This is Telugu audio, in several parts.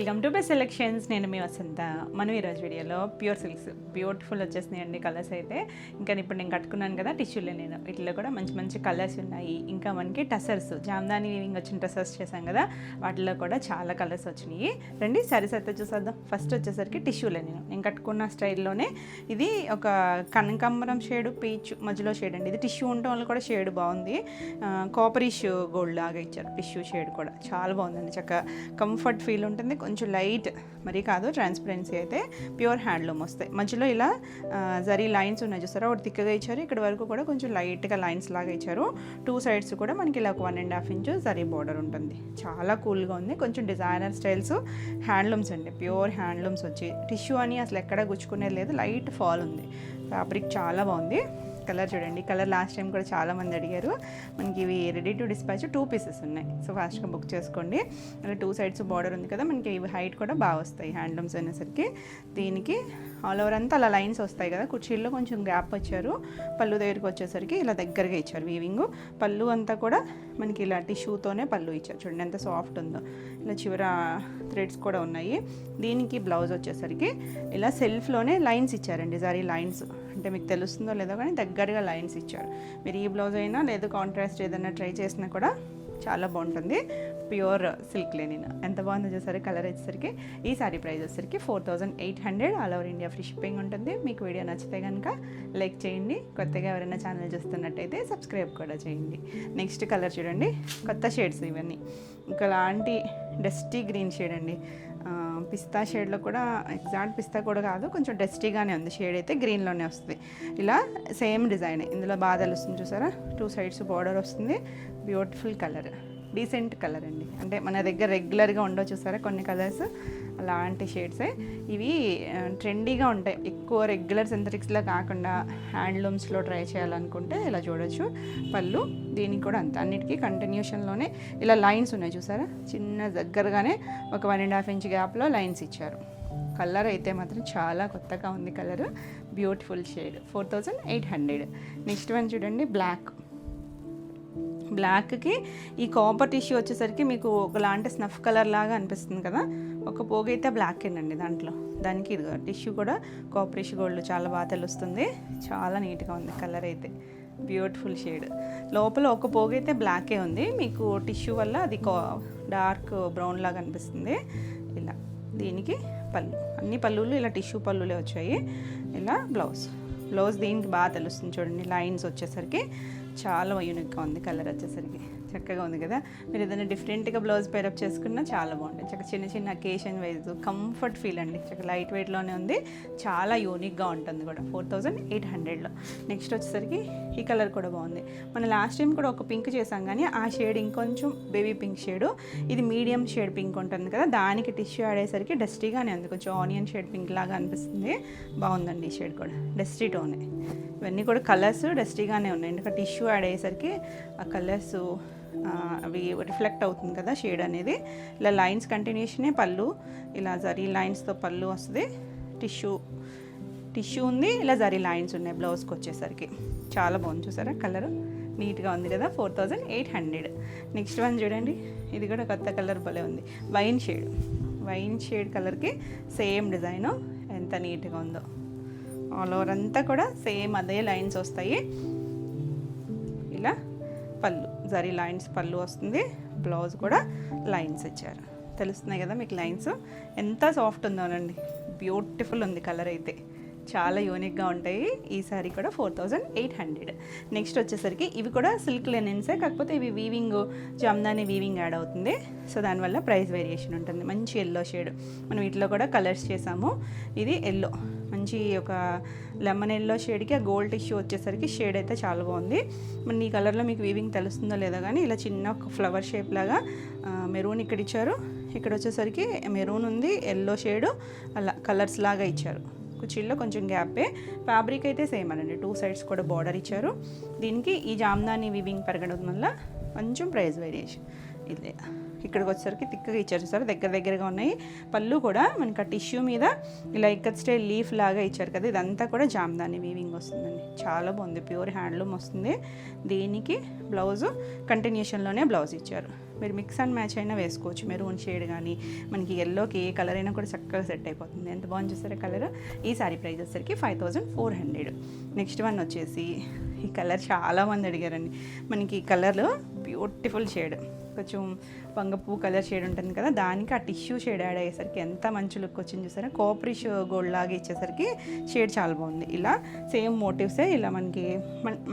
Welcome to best selections. నేను మీ వసంత. మనం ఈరోజు వీడియోలో ప్యూర్ సిల్క్స్ బ్యూటిఫుల్ వచ్చేసినాయండి కలర్స్ అయితే. ఇంకా ఇప్పుడు నేను కట్టుకున్నాను కదా టిష్యూలో, నేను వీటిలో కూడా మంచి మంచి కలర్స్ ఉన్నాయి. ఇంకా మనకి టసర్స్, జామ్దాని వీవింగ్ వచ్చిన టసర్స్ చేశాం కదా, వాటిలో కూడా చాలా కలర్స్ వచ్చినాయి. రండి సారీస్ అయితే చూసేద్దాం. ఫస్ట్ వచ్చేసరికి టిష్యూలో నేను కట్టుకున్న స్టైల్లోనే ఇది ఒక కనకాంబరం షేడ్, పీచ్ మధ్యలో షేడ్ అండి. ఇది టిష్యూ ఉండటం వల్ల కూడా షేడ్ బాగుంది. కాపరిష్ గోల్డ్ లాగా ఇచ్చారు. టిష్యూ షేడ్ కూడా చాలా బాగుందండి. చక్కగా కంఫర్ట్ ఫీల్ ఉంటుంది. కొంచెం లైట్ మరీ కాదు, ట్రాన్స్పరెన్సీ అయితే ప్యూర్ హ్యాండ్లూమ్ వస్తాయి. మధ్యలో ఇలా జరీ లైన్స్ ఉన్నాయి చూసారా, ఒకటి తిక్కగా ఇచ్చారు. ఇక్కడ వరకు కూడా కొంచెం లైట్గా లైన్స్ లాగా ఇచ్చారు. టూ సైడ్స్ కూడా మనకి ఇలా 1.5 ఇంచ్ జరీ బోర్డర్ ఉంటుంది. చాలా కూల్గా ఉంది. కొంచెం డిజైనర్ స్టైల్స్ హ్యాండ్లూమ్స్ అండి, ప్యూర్ హ్యాండ్లూమ్స్ వచ్చి టిష్యూ అని అసలు ఎక్కడ గుచ్చుకునేది లేదు. లైట్ ఫాల్ ఉంది. ఫ్యాబ్రిక్ చాలా బాగుంది. కలర్ చూడండి. కలర్ లాస్ట్ టైం కూడా చాలామంది అడిగారు. మనకి ఇవి రెడీ టు డిస్పాచ్ 2 పీసెస్ ఉన్నాయి. సో ఫాస్ట్గా బుక్ చేసుకోండి. అలా 2 సైడ్స్ బార్డర్ ఉంది కదా, మనకి ఇవి హైట్ కూడా బాగా వస్తాయి హ్యాండ్లూమ్స్ అనేసరికి. దీనికి ఆల్ ఓవర్ అంతా అలా లైన్స్ వస్తాయి కదా, కుర్చీల్లో కొంచెం గ్యాప్ వచ్చారు. పళ్ళు దగ్గరికి వచ్చేసరికి ఇలా దగ్గరగా ఇచ్చారు వీవింగ్. పళ్ళు అంతా కూడా మనకి ఇలా టిష్యూతోనే పళ్ళు ఇచ్చారు. చూడండి ఎంత సాఫ్ట్ ఉందో. ఇలా చివర థ్రెడ్స్ కూడా ఉన్నాయి. దీనికి బ్లౌజ్ వచ్చేసరికి ఇలా సెల్ఫ్లోనే లైన్స్ ఇచ్చారండి, జరీ లైన్స్. అంటే మీకు తెలుస్తుందో లేదో కానీ దగ్గరగా లైన్స్ ఇచ్చారు. మీరు ఈ బ్లౌజ్ అయినా లేదా కాంట్రాస్ట్ ఏదైనా ట్రై చేసినా కూడా చాలా బాగుంటుంది. ప్యూర్ సిల్క్ లెనిన్ ఎంత బాగుందో చూసారు. కలర్ వచ్చేసరికి ఈ సారీ ప్రైస్ వచ్చేసరికి 4800. All over India free shipping ఉంటుంది. మీకు వీడియో నచ్చితే కనుక లైక్ చేయండి. కొత్తగా ఎవరైనా ఛానల్ చూస్తున్నట్టయితే సబ్స్క్రైబ్ కూడా చేయండి. నెక్స్ట్ కలర్ చూడండి. కొత్త షేడ్స్ ఇవన్నీ. ఒకలాంటి డస్టీ గ్రీన్ షేడ్ అండి. పిస్తా షేడ్లో కూడా, ఎగ్జాక్ట్ పిస్తా కూడా కాదు, కొంచెం డస్టీగానే ఉంది. షేడ్ అయితే గ్రీన్లోనే వస్తుంది. ఇలా సేమ్ డిజైన్. ఇందులో బాగా తెలుస్తుంది చూసారా, 2 సైడ్స్ బార్డర్ వస్తుంది. బ్యూటిఫుల్ కలర్, డీసెంట్ కలర్ అండి. అంటే మన దగ్గర రెగ్యులర్గా ఉండవు చూసారా కొన్ని కలర్స్, అలాంటి షేడ్సే ఇవి. ట్రెండీగా ఉంటాయి. ఎక్కువ రెగ్యులర్ సింథటిక్స్లో కాకుండా హ్యాండ్లూమ్స్లో ట్రై చేయాలనుకుంటే ఇలా చూడొచ్చు. పళ్ళు దీనికి కూడా అంత అన్నిటికీ కంటిన్యూషన్లోనే ఇలా లైన్స్ ఉన్నాయి చూసారా, చిన్న దగ్గరగానే ఒక 1.5 ఇంచ్ గ్యాప్లో లైన్స్ ఇచ్చారు. కలర్ అయితే మాత్రం చాలా కొత్తగా ఉంది. Colour beautiful shade. 4800. Next one చూడండి, బ్లాక్కి ఈ కాపర్ టిష్యూ వచ్చేసరికి మీకు ఒకలాంటి స్నఫ్ కలర్ లాగా అనిపిస్తుంది కదా. ఒక పోగు అయితే బ్లాకేనండి దాంట్లో. దానికి ఇది టిష్యూ కూడా కాపరిష్ గోల్డ్ చాలా బాగా తెలుస్తుంది. చాలా నీట్గా ఉంది కలర్ అయితే. Beautiful shade. లోపల ఒక పోగు అయితే బ్లాకే ఉంది. మీకు టిష్యూ వల్ల అది డార్క్ బ్రౌన్ లాగా అనిపిస్తుంది. ఇలా దీనికి పళ్ళు, అన్ని పళ్ళులు ఇలా టిష్యూ పళ్ళులే వచ్చాయి. ఇలా బ్లౌజ్ దీనికి బాగా తెలుస్తుంది చూడండి. లైన్స్ వచ్చేసరికి చాలా యూనిక్గా ఉంది. కలర్ వచ్చేసరికి చక్కగా ఉంది కదా. మీరు ఏదైనా డిఫరెంట్గా బ్లౌజ్ పేరప్ చేసుకున్నా చాలా బాగుంటుంది. చక్కగా చిన్న చిన్న అకేషన్ వైజ్ కంఫర్ట్ ఫీల్ అండి. చక్కగా లైట్ వెయిట్లోనే ఉంది. చాలా యూనిక్గా ఉంటుంది కూడా. 4800లో. నెక్స్ట్ వచ్చేసరికి ఈ కలర్ కూడా బాగుంది. మన లాస్ట్ టైం కూడా ఒక పింక్ చేసాం కానీ ఆ షేడ్ ఇంకొంచెం బేబీ పింక్ షేడు. ఇది మీడియం షేడ్ పింక్ ఉంటుంది కదా, దానికి టిష్యూ ఆడేసరికి డస్టీగానే ఉంది. కొంచెం ఆనియన్ షేడ్ పింక్ లాగా అనిపిస్తుంది. బాగుందండి ఈ షేడ్ కూడా. డస్టీ టోనే. ఇవన్నీ కూడా కలర్స్ డస్టీగానే ఉన్నాయి. ఎందుకంటే టిష్యూ యాడ్ అయ్యేసరికి ఆ కలర్స్ అవి రిఫ్లెక్ట్ అవుతుంది కదా షేడ్ అనేది. ఇలా లైన్స్ కంటిన్యూషనే పళ్ళు, ఇలా జరీ లైన్స్తో పళ్ళు వస్తుంది. టిష్యూ ఉంది, ఇలా జరీ లైన్స్ ఉన్నాయి బ్లౌజ్కి వచ్చేసరికి. చాలా బాగుంది చూసారా, కలర్ నీట్గా ఉంది కదా. 4800. నెక్స్ట్ వన్ చూడండి. ఇది కూడా కొత్త కలర్ భలే ఉంది. వైన్ షేడ్ కలర్కి సేమ్ డిజైను. ఎంత నీట్గా ఉందో. ఆల్ ఓవర్ అంతా కూడా సేమ్ అదే లైన్స్ వస్తాయి. ఇలా పళ్ళు జరీ లైన్స్ పళ్ళు వస్తుంది. బ్లౌజ్ కూడా లైన్స్ ఇచ్చారు. తెలుస్తున్నాయి కదా మీకు లైన్స్. ఎంత సాఫ్ట్ ఉందోనండి. బ్యూటిఫుల్ ఉంది కలర్ అయితే. చాలా యూనిక్గా ఉంటాయి. ఈ సారీ కూడా 4800. నెక్స్ట్ వచ్చేసరికి ఇవి కూడా సిల్క్ లెనిన్సే, కాకపోతే ఇవి వీవింగ్, జామ్దాని వీవింగ్ యాడ్ అవుతుంది. సో దానివల్ల ప్రైస్ వేరియేషన్ ఉంటుంది. మంచి ఎల్లో షేడ్. మనం వీటిలో కూడా కలర్స్ చేసాము. ఇది ఎల్లో, మంచి ఒక లెమన్ ఎల్లో షేడ్కి ఆ గోల్డ్ టిష్యూ వచ్చేసరికి షేడ్ అయితే చాలా బాగుంది. మన ఈ కలర్లో మీకు వీవింగ్ తెలుస్తుందో లేదో కానీ ఇలా చిన్న ఒక ఫ్లవర్ షేప్ లాగా మెరూన్ ఇక్కడ ఇచ్చారు. ఇక్కడ వచ్చేసరికి మెరూన్ ఉంది, ఎల్లో షేడు, అలా కలర్స్ లాగా ఇచ్చారు. కుర్చీల్లో కొంచెం గ్యాపే. ఫ్యాబ్రిక్ అయితే సేమ్ అనండి. 2 సైడ్స్ కూడా బార్డర్ ఇచ్చారు. దీనికి ఈ జామ్దాని వీవింగ్ పెరగడం వల్ల కొంచెం ప్రైస్ వేరియేషన్. ఇదే ఇక్కడికి వచ్చేసరికి తిక్కగా ఇచ్చారు సార్, దగ్గరగా ఉన్నాయి. పళ్ళు కూడా మనకి ఆ టిష్యూ మీద ఇలా ఇక్కత్ స్టైల్ లీఫ్ లాగా ఇచ్చారు కదా, ఇదంతా కూడా జామ్దాని వీవింగ్ వస్తుందండి. చాలా బాగుంది. ప్యూర్ హ్యాండ్లూమ్ వస్తుంది. దీనికి బ్లౌజు కంటిన్యూషన్లోనే బ్లౌజ్ ఇచ్చారు. మీరు మిక్స్ అండ్ మ్యాచ్ అయినా వేసుకోవచ్చు. మెరూన్ షేడ్ కానీ మనకి ఎల్లోకి ఏ కలర్ అయినా కూడా చక్కగా సెట్ అయిపోతుంది. ఎంత బాగుంది చూసారా కలర్. ఈ సారీ ప్రైస్ వచ్చేసరికి 5400. నెక్స్ట్ వన్ వచ్చేసి ఈ కలర్ చాలామంది అడిగారండి. మనకి ఈ కలర్ బ్యూటిఫుల్ షేడ్, కొంచెం వంగపూ కలర్ షేడ్ ఉంటుంది కదా, దానికి ఆ టిష్యూ షేడ్ యాడ్ అయ్యేసరికి ఎంత మంచి లుక్ వచ్చింది చూసారా. కోపరిష్ గోల్డ్ లాగా ఇచ్చేసరికి షేడ్ చాలా బాగుంది. ఇలా సేమ్ మోటివ్సే ఇలా మనకి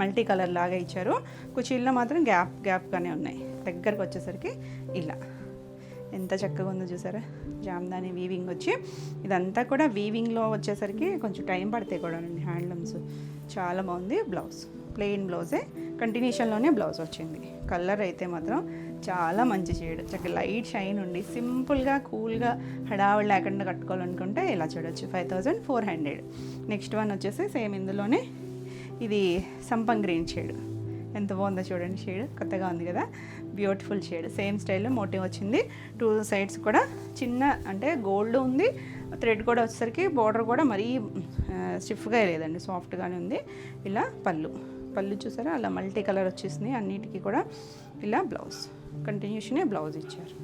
మల్టీ కలర్ లాగా ఇచ్చారు. కుచీల్లో మాత్రం గ్యాప్గానే ఉన్నాయి. దగ్గరకు వచ్చేసరికి ఇలా ఎంత చక్కగా ఉందో చూసారా. జామ్దాని వీవింగ్ వచ్చి ఇదంతా కూడా వీవింగ్లో వచ్చేసరికి కొంచెం టైం పడతాయి కూడా అండి. హ్యాండ్లూమ్స్ చాలా బాగుంది. బ్లౌజ్ ప్లెయిన్ బ్లౌజే, కంటిన్యూషన్లోనే బ్లౌజ్ వచ్చింది. కలర్ అయితే మాత్రం చాలా మంచి షేడ్, చక్కగా లైట్ షైన్ ఉండి సింపుల్గా కూల్గా హడావిడి లేకుండా కట్టుకోవాలనుకుంటే ఇలా చూడొచ్చు. 5400. నెక్స్ట్ వన్ వచ్చేసి సేమ్ ఇందులోనే ఇది సంపంగ్ గ్రీన్ షేడ్. ఎంత బాగుందో చూడండి. షేడ్ కొత్తగా ఉంది కదా, బ్యూటిఫుల్ షేడ్. సేమ్ స్టైల్లో మోటివ్ వచ్చింది. 2 సైడ్స్ కూడా చిన్న అంటే గోల్డ్ ఉంది, థ్రెడ్ కూడా వచ్చేసరికి బార్డర్ కూడా మరీ స్టిఫ్గా లేదండి, సాఫ్ట్గానే ఉంది. ఇలా పళ్ళు చూసారా, అలా మల్టీ కలర్ వచ్చేసింది అన్నిటికీ కూడా. ఇలా బ్లౌజ్ కంటిన్యూషనే బ్లౌజ్ ఇచ్చారు.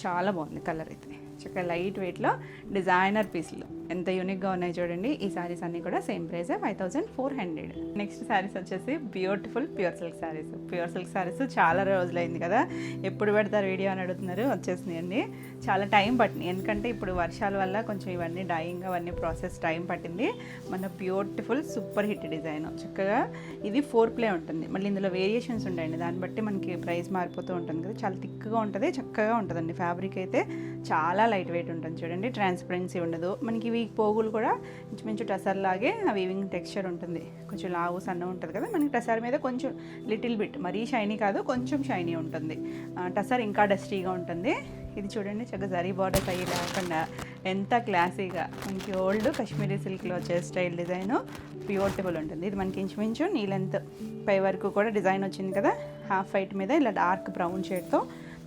చాలా బాగుంది కలర్ అయితే. చక్కగా లైట్ వెయిట్లో డిజైనర్ పీస్లు ఎంత యూనిక్గా ఉన్నాయి చూడండి. ఈ శారీస్ అన్నీ కూడా సేమ్ ప్రైస్ 5400. నెక్స్ట్ శారీస్ వచ్చేసి beautiful pure silk saris. Pure silk saris చాలా రోజులైంది కదా, ఎప్పుడు పెడతారు వీడియో అని అడుగుతున్నారు. వచ్చేసినాయండి. చాలా టైం పట్టింది, ఎందుకంటే ఇప్పుడు వర్షాల వల్ల కొంచెం ఇవన్నీ డైయింగ్ అవన్నీ ప్రాసెస్ టైం పట్టింది. మన బ్యూటిఫుల్ సూపర్ హిట్ డిజైన్. చక్కగా ఇది 4 ప్లే ఉంటుంది. మళ్ళీ ఇందులో వేరియేషన్స్ ఉంటాయండి, దాన్ని బట్టి మనకి ప్రైస్ మారిపోతూ ఉంటుంది కదా. చాలా థిక్గా ఉంటుంది, చక్కగా ఉంటుందండి. ఫ్యాబ్రిక్ అయితే చాలా లైట్ వెయిట్ ఉంటుంది చూడండి. ట్రాన్స్పరెన్సీ ఉండదు మనకి. ఇవి పోగులు కూడా ఇంచుమించు టసర్ లాగే వీవింగ్ టెక్స్చర్ ఉంటుంది. కొంచెం లావు సన్న ఉంటుంది కదా మనకి. టసర్ మీద కొంచెం లిటిల్ బిట్, మరీ షైనీ కాదు, కొంచెం షైనీ ఉంటుంది. టసర్ ఇంకా డస్టీగా ఉంటుంది. ఇది చూడండి చక్కగా జరీ బార్డర్స్ అయ్యి లేకుండా ఎంత క్లాసీగా మనకి ఓల్డ్ కాశ్మీరీ సిల్క్లో వచ్చే స్టైల్ డిజైన్ బ్యూటిఫుల్ ఉంటుంది. ఇది మనకి ఇంచుమించు నీ లెంత్ పై వరకు కూడా డిజైన్ వచ్చింది కదా. హాఫ్ వైట్ మీద ఇలా డార్క్ బ్రౌన్ షేడ్తో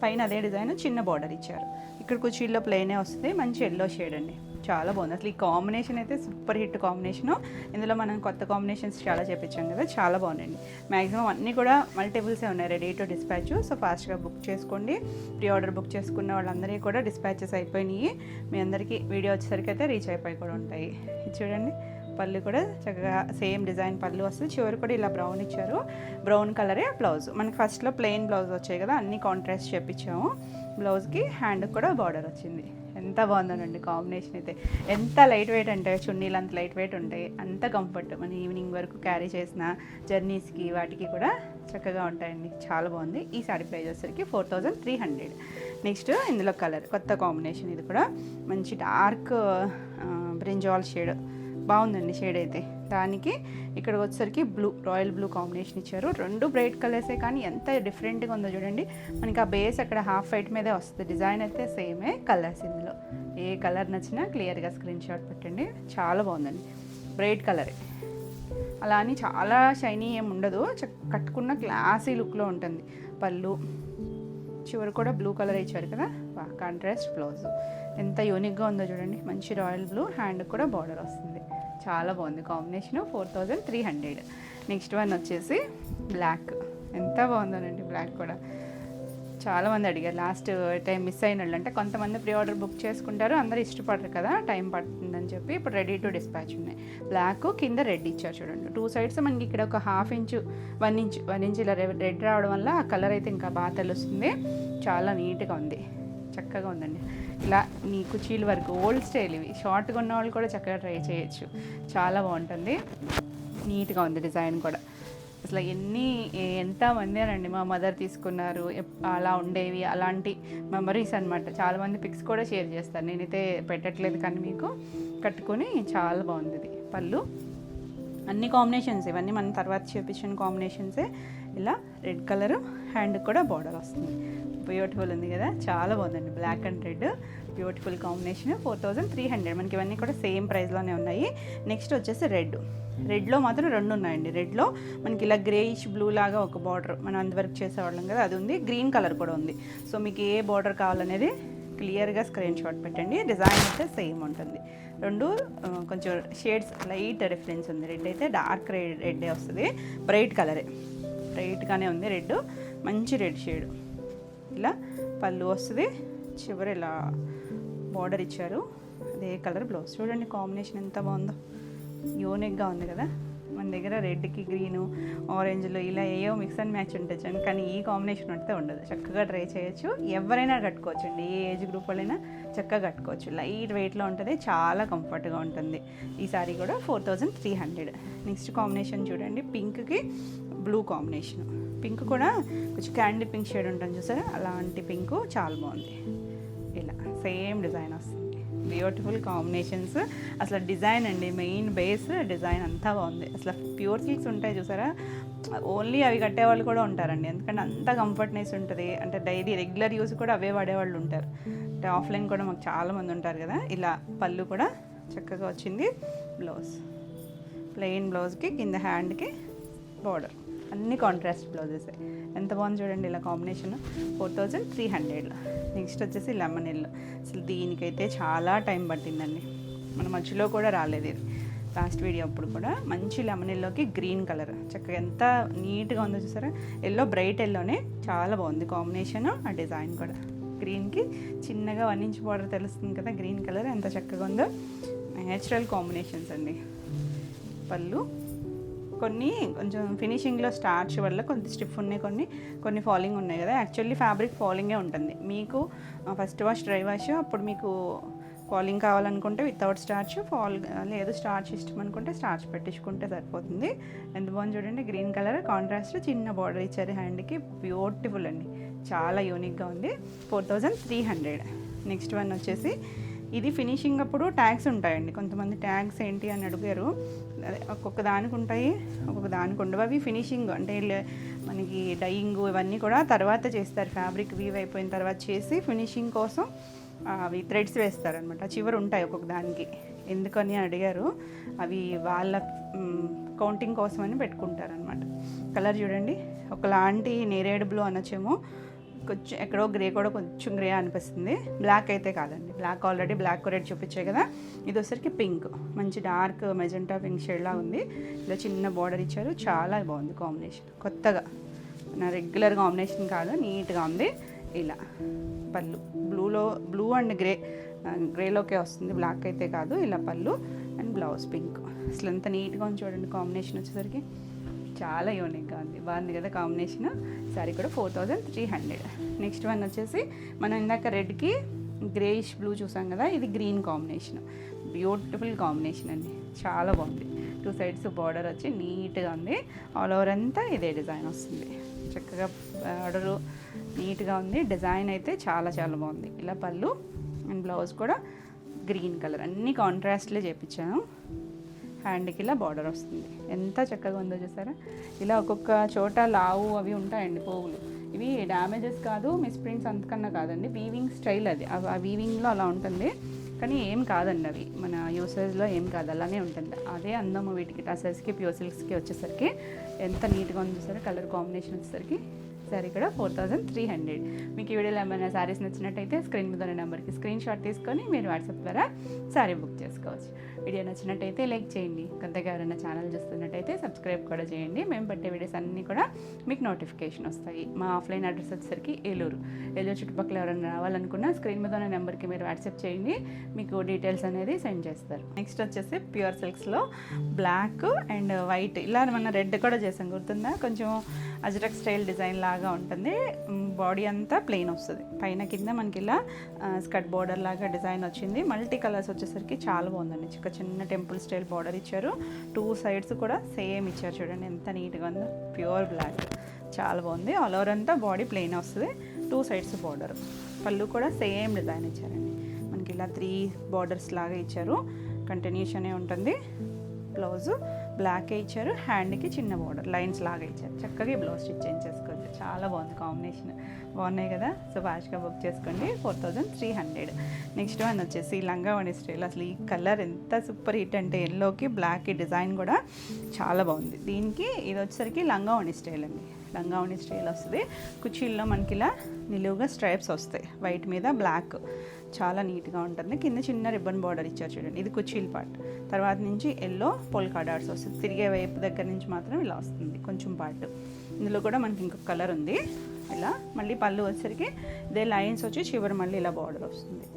పైన అదే డిజైన్ చిన్న బార్డర్ ఇచ్చారు. ఇక్కడ కుర్చీల్లో ప్లెయినే వస్తుంది. మంచి ఎల్లో షేడ్ అండి, చాలా బాగుంది. అసలు ఈ కాంబినేషన్ అయితే సూపర్ హిట్ కాంబినేషను. ఇందులో మనం కొత్త కాంబినేషన్స్ చాలా చేపించాం కదా, చాలా బాగున్నాయండి. మ్యాక్సిమం అన్నీ కూడా మల్టిపుల్సే ఉన్నాయి, రెడీ టు డిస్పాచ్. సో ఫాస్ట్గా బుక్ చేసుకోండి. ప్రీ ఆర్డర్ బుక్ చేసుకున్న వాళ్ళందరికీ కూడా డిస్పాచెస్ అయిపోయినాయి. మీ అందరికీ వీడియో వచ్చేసరికి అయితే రీచ్ అయిపోయి కూడా ఉంటాయి. ఇది చూడండి, పళ్ళు కూడా చక్కగా సేమ్ డిజైన్ పళ్ళు వస్తుంది. చివరి కూడా ఇలా బ్రౌన్ ఇచ్చారు. బ్రౌన్ కలరే బ్లౌజ్. మనకి ఫస్ట్లో ప్లెయిన్ బ్లౌజ్ వచ్చాయి కదా, అన్నీ కాంట్రాస్ట్ చేపించాము. బ్లౌజ్కి హ్యాండ్ కూడా బార్డర్ వచ్చింది. ఎంత బాగుందోనండి కాంబినేషన్ అయితే. ఎంత లైట్ వెయిట్ అంటే చున్నీలు అంత లైట్ వెయిట్ ఉంటాయి, అంత కంఫర్ట్. మన ఈవినింగ్ వరకు క్యారీ చేసిన జర్నీస్కి వాటికి కూడా చక్కగా ఉంటాయండి. చాలా బాగుంది. ఈ సారీ ప్రైస్ వచ్చేసరికి 4300. నెక్స్ట్ ఇందులో కలర్ కొత్త కాంబినేషన్. ఇది కూడా మంచి డార్క్ బ్రింజాల్ షేడ్ బాగుందండి షేడ్ అయితే. దానికి ఇక్కడ వచ్చేసరికి బ్లూ, రాయల్ బ్లూ కాంబినేషన్ ఇచ్చారు. 2 బ్రైట్ కలర్సే కానీ ఎంత డిఫరెంట్గా ఉందో చూడండి. మనకి ఆ బేస్ అక్కడ హాఫ్ వైట్ మీదే వస్తుంది. డిజైన్ అయితే సేమే, కలర్స్ ఇందులో ఏ కలర్ నచ్చినా క్లియర్గా స్క్రీన్ షాట్ పెట్టండి. చాలా బాగుందండి, బ్రైట్ కలరే. అలా అని చాలా షైనీ ఏమి ఉండదు, కట్టుకున్న క్లాసీ లుక్లో ఉంటుంది. పళ్ళు చివరి కూడా బ్లూ కలర్ ఇచ్చారు కదా, కాంట్రాస్ట్ బ్లౌజ్. ఎంత యూనిక్గా ఉందో చూడండి. మంచి రాయల్ బ్లూ, హ్యాండ్ కూడా బార్డర్ వస్తుంది. చాలా బాగుంది కాంబినేషన్. 4300. నెక్స్ట్ వన్ వచ్చేసి బ్లాక్. ఎంత బాగుందోనండి బ్లాక్ కూడా. చాలామంది అడిగారు లాస్ట్ టైం మిస్ అయిన వాళ్ళు. అంటే కొంతమంది ప్రీ ఆర్డర్ బుక్ చేసుకుంటారు, అందరూ ఇష్టపడరు కదా, టైం పడుతుందని చెప్పి ఇప్పుడు రెడీ టు డిస్పాచ్ ఉన్నాయి. బ్లాక్ కింద రెడ్ ఇచ్చారు చూడండి. 2 సైడ్స్ మనకి ఇక్కడ ఒక హాఫ్ ఇంచు 1 ఇంచ్ ఇలా రెడ్ రావడం వల్ల ఆ కలర్ అయితే ఇంకా బాగా తెలుస్తుంది. చాలా నీట్గా ఉంది, చక్కగా ఉందండి. ఇలా నీ కుచీల వరకు ఓల్డ్ స్టైల్. ఇవి షార్ట్గా ఉన్న వాళ్ళు కూడా చక్కగా ట్రై చేయొచ్చు. చాలా బాగుంటుంది, నీట్గా ఉంది డిజైన్ కూడా. అసలు ఎంతమంది అనండి మా మదర్ తీసుకున్నారు, అలా ఉండేవి, అలాంటి మెమరీస్ అనమాట. చాలామంది పిక్స్ కూడా షేర్ చేస్తారు, నేనైతే పెట్టట్లేదు కానీ మీకు. కట్టుకొని చాలా బాగుంది. ఇది పళ్ళు, అన్ని కాంబినేషన్స్ ఇవన్నీ మనం తర్వాత చూపించిన కాంబినేషన్సే. ఇలా రెడ్ కలరు, హ్యాండ్ కూడా బార్డర్ వస్తుంది. బ్యూటిఫుల్ ఉంది కదా, చాలా బాగుందండి. Black and red beautiful combination. 4300. మనకి ఇవన్నీ కూడా సేమ్ ప్రైస్లోనే ఉన్నాయి. నెక్స్ట్ వచ్చేసి రెడ్లో మాత్రం 2 ఉన్నాయండి. రెడ్లో మనకి ఇలా గ్రేయిష్ బ్లూ లాగా ఒక బార్డర్, మనం అంతవరకు చేసేవాళ్ళం కదా, అది ఉంది. గ్రీన్ కలర్ కూడా ఉంది. సో మీకు ఏ బార్డర్ కావాలనేది క్లియర్గా స్క్రీన్ షాట్ పెట్టండి. డిజైన్ అయితే సేమ్ ఉంటుంది. 2 కొంచెం షేడ్స్ లైట్ డిఫరెన్స్ ఉంది. రెడ్ అయితే డార్క్ రెడ్డే వస్తుంది, బ్రైట్ కలరే, బ్రైట్గానే ఉంది రెడ్. మంచి రెడ్ షేడ్. ఇలా పళ్ళు వస్తుంది, చివరి ఇలా బార్డర్ ఇచ్చారు, అదే కలర్ బ్లౌజ్. చూడండి కాంబినేషన్ ఎంత బాగుందో, యూనిక్గా ఉంది కదా. మన దగ్గర రెడ్కి గ్రీను ఆరెంజ్లో ఇలా ఏవో మిక్స్ అండ్ మ్యాచ్ ఉంటుంది, కానీ ఈ కాంబినేషన్ ఉంటే ఉండదు. చక్కగా ట్రై చేయొచ్చు, ఎవరైనా కట్టుకోవచ్చు అండి, ఏ ఏజ్ గ్రూప్ వాళ్ళైనా చక్కగా కట్టుకోవచ్చు. లైట్ వెయిట్లో ఉంటుంది, చాలా కంఫర్ట్గా ఉంటుంది. ఈ సారీ కూడా 4300. నెక్స్ట్ కాంబినేషన్ చూడండి, పింక్కి బ్లూ కాంబినేషన్. పింక్ కూడా కొంచెం క్యాండీ పింక్ షేడ్ ఉంటుంది చూసారా, అలాంటి పింక్ చాలా బాగుంది. ఇలా సేమ్ డిజైన్ వస్తుంది, బ్యూటిఫుల్ కాంబినేషన్స్. అసలు డిజైన్ అండి, మెయిన్ బేస్ డిజైన్ అంతా బాగుంది. అసలు ప్యూర్ సిల్క్స్ ఉంటాయి చూసారా, ఓన్లీ అవి కట్టేవాళ్ళు కూడా ఉంటారండి, ఎందుకంటే అంత కంఫర్ట్నెస్ ఉంటుంది. అంటే డైలీ రెగ్యులర్ యూస్ కూడా అవే వాడేవాళ్ళు ఉంటారు. అంటే ఆఫ్లైన్ కూడా మాకు చాలామంది ఉంటారు కదా. ఇలా పళ్ళు కూడా చక్కగా వచ్చింది, బ్లౌజ్ ప్లెయిన్ బ్లౌజ్కి కింద హ్యాండ్కి బార్డర్, అన్ని కాంట్రాస్ట్ బ్లౌజెస్. ఎంత బాగుంది చూడండి ఇలా కాంబినేషన్, 4300. నెక్స్ట్ వచ్చేసి లెమన్ ఎల్లో. అసలు దీనికైతే చాలా టైం పట్టిందండి, మన మధ్యలో కూడా రాలేదు ఇది. లాస్ట్ వీడియో అప్పుడు కూడా మంచి లెమన్ ఎల్లోకి గ్రీన్ కలర్ చక్కగా ఎంత నీట్గా ఉందో చూసారా. ఎల్లో బ్రైట్ ఎల్లోనే చాలా బాగుంది కాంబినేషన్. ఆ డిజైన్ కూడా గ్రీన్కి చిన్నగా 1 ఇంచ్ బార్డర్ తెలుస్తుంది కదా, గ్రీన్ కలర్ ఎంత చక్కగా ఉందో. నేచురల్ కాంబినేషన్స్ అండి. పళ్ళు కొన్ని కొంచెం ఫినిషింగ్లో స్టార్చ్ వల్ల కొంచెం స్టిఫ్ ఉన్నాయి, కొన్ని ఫాలింగ్ ఉన్నాయి కదా. యాక్చువల్లీ ఫ్యాబ్రిక్ ఫాలింగే ఉంటుంది. మీకు ఫస్ట్ వాష్ డ్రై వాష్, అప్పుడు మీకు ఫాలింగ్ కావాలనుకుంటే వితౌట్ స్టార్చ్, లేదు స్టార్చ్ ఇష్టం అనుకుంటే స్టార్చ్ పెట్టించుకుంటే సరిపోతుంది. ఎంత బాగుంది చూడండి, గ్రీన్ కలర్ కాంట్రాస్ట్, చిన్న బార్డర్ ఇచ్చారు హ్యాండ్కి, బ్యూటిఫుల్ అండి, చాలా యూనిక్గా ఉంది. 4300. నెక్స్ట్ వన్ వచ్చేసి ఇది ఫినిషింగ్ అప్పుడు ట్యాగ్స్ ఉంటాయండి. కొంతమంది ట్యాగ్స్ ఏంటి అని అడిగారు, ఒక్కొక్క దానికి ఉంటాయి, ఒక్కొక్క దానికి ఉండవు. అవి ఫినిషింగ్ అంటే మనకి డైయింగ్ ఇవన్నీ కూడా తర్వాత చేస్తారు, ఫ్యాబ్రిక్ వీవ్ అయిపోయిన తర్వాత చేసి ఫినిషింగ్ కోసం అవి థ్రెడ్స్ వేస్తారనమాట. చివరి ఉంటాయి ఒక్కొక్క దానికి, ఎందుకని అడిగారు. అవి వాళ్ళ కౌంటింగ్ కోసం అని పెట్టుకుంటారనమాట. కలర్ చూడండి, ఒకలాంటి నేరేడ్ బ్లూ అనొచ్చేమో, కొంచెం ఎక్కడో గ్రే కూడా కొంచెం గ్రే అనిపిస్తుంది. బ్లాక్ అయితే కాదండి, బ్లాక్ ఆల్రెడీ బ్లాక్ రెడ్ చూపించాయి కదా. ఇది వచ్చరికి పింక్, మంచి డార్క్ మెజెంటా పింక్ షేడ్లా ఉంది. ఇలా చిన్న బార్డర్ ఇచ్చారు, చాలా బాగుంది కాంబినేషన్, కొత్తగా నా రెగ్యులర్ కాంబినేషన్ కాదు, నీట్గా ఉంది. ఇలా పళ్ళు బ్లూ అండ్ గ్రేలోకే వస్తుంది, బ్లాక్ అయితే కాదు. ఇలా పళ్ళు అండ్ బ్లౌజ్ పింక్. అసలు ఎంత నీట్గా ఉంది చూడండి కాంబినేషన్ వచ్చేసరికి, చాలా యూనిక్గా ఉంది, బాగుంది కదా కాంబినేషన్. సారీ కూడా 4300. నెక్స్ట్ వన్ వచ్చేసి మనం ఇందాక రెడ్కి గ్రేయిష్ బ్లూ చూసాం కదా, ఇది గ్రీన్ కాంబినేషన్, బ్యూటిఫుల్ కాంబినేషన్ అండి, చాలా బాగుంది. 2 సైడ్స్ బార్డర్ వచ్చి నీట్గా ఉంది, ఆల్ ఓవర్ అంతా ఇదే డిజైన్ వస్తుంది. చక్కగా బార్డరు నీట్గా ఉంది, డిజైన్ అయితే చాలా చాలా బాగుంది. ఇలా పళ్ళు అండ్ బ్లౌజ్ కూడా గ్రీన్ కలర్, అన్ని కాంట్రాస్ట్లే చేయించాను. హ్యాండ్కి ఇలా బార్డర్ వస్తుంది, ఎంత చక్కగా ఉందో చూసారా. ఇలా ఒక్కొక్క చోట లావు అవి ఉంటాయండి పోగులు, ఇవి డ్యామేజెస్ కాదు, మిస్ప్రింట్స్ అంతకన్నా కాదండి, వీవింగ్ స్టైల్ అది. ఆ వీవింగ్లో అలా ఉంటుంది, కానీ ఏం కాదండి, అవి మన యూసేజ్లో ఏం కాదు, అలానే ఉంటుంది. అదే అందము వీటికి, టసర్స్కి ప్యూర్ సిల్క్స్కి వచ్చేసరికి ఎంత నీట్గా ఉంది చూసారా. కలర్ కాంబినేషన్ వచ్చేసరికి సారీ కూడా 4300. మీకు ఈ వీడియోలో ఏమైనా శారీస్ నచ్చినట్టయితే స్క్రీన్ మీద ఉన్న నెంబర్కి స్క్రీన్ షాట్ తీసుకొని మీరు వాట్సాప్ ద్వారా శారీ బుక్ చేసుకోవచ్చు. వీడియో నచ్చినట్టయితే లైక్ చేయండి, కొత్తగా ఎవరైనా ఛానల్ చూస్తున్నట్టయితే సబ్స్క్రైబ్ కూడా చేయండి. మేము పెట్టే వీడియోస్ అన్నీ కూడా మీకు నోటిఫికేషన్ వస్తాయి. మా ఆఫ్లైన్ అడ్రస్ వచ్చేసరికి ఏలూరు చుట్టుపక్కల ఎవరైనా రావాలనుకున్నా స్క్రీన్ మీద ఉన్న నెంబర్కి మీరు వాట్సాప్ చేయండి, మీకు డీటెయిల్స్ అనేది సెండ్ చేస్తారు. నెక్స్ట్ వచ్చేసి ప్యూర్ సిల్క్స్లో బ్లాక్ అండ్ వైట్, ఇలా మన రెడ్ కూడా చేసాం, గుర్తుందా, కొంచెం అజ్రక్ స్టైల్ డిజైన్ లాగా ఉంటుంది. బాడీ అంతా ప్లెయిన్ వస్తుంది, పైన కింద మనకి ఇలా స్కర్ట్ బార్డర్ లాగా డిజైన్ వచ్చింది. మల్టీ కలర్స్ వచ్చేసరికి చాలా బాగుందండి, చిన్న టెంపుల్ స్టైల్ బార్డర్ ఇచ్చారు, 2 సైడ్స్ కూడా సేమ్ ఇచ్చారు. చూడండి ఎంత నీట్గా ఉందో, ప్యూర్ బ్లాక్, చాలా బాగుంది. ఆల్ ఓవర్ అంతా బాడీ ప్లెయిన్ వస్తుంది, 2 సైడ్స్ బార్డర్. పళ్ళు కూడా సేమ్ డిజైన్ ఇచ్చారండి, మనకి ఇలా 3 బార్డర్స్ లాగా ఇచ్చారు, కంటిన్యూషనే ఉంటుంది. బ్లౌజు బ్లాకే ఇచ్చారు, హ్యాండ్కి చిన్న బార్డర్ లైన్స్ లాగా ఇచ్చారు. చక్కగా బ్లౌజ్ స్టిచ్ చేయించేసుకోవచ్చు, చాలా బాగుంది కాంబినేషన్, బాగున్నాయి కదా. సో ఫాస్ట్గా బుక్ చేసుకోండి, 4300. నెక్స్ట్ వన్ వచ్చేసి లంగావణి స్టైల్. అసలు ఈ కలర్ ఎంత సూపర్ హిట్ అంటే, ఎల్లోకి బ్లాక్కి డిజైన్ కూడా చాలా బాగుంది. దీనికి ఇది వచ్చేసరికి లంగావణి స్టైల్ అండి, లంగావణి స్టైల్ వస్తుంది. కుర్చీల్లో మనకి ఇలా నిలువుగా స్ట్రైప్స్ వస్తాయి, వైట్ మీద బ్లాక్, చాలా నీట్గా ఉంటుంది. కింద చిన్న రిబ్బన్ బార్డర్ ఇచ్చారు చూడండి, ఇది కుర్చీల పార్ట్. తర్వాత నుంచి ఎల్లో పోల్కా డాట్స్ వస్తుంది, తిరిగే వైపు దగ్గర నుంచి మాత్రం ఇలా వస్తుంది కొంచెం పార్ట్. ఇందులో కూడా మనకి ఇంకొక కలర్ ఉంది, ఇలా మళ్ళీ పళ్ళు వచ్చేసరికి ఇదే లైన్స్ వచ్చి చివరి మళ్ళీ ఇలా బార్డర్ వస్తుంది.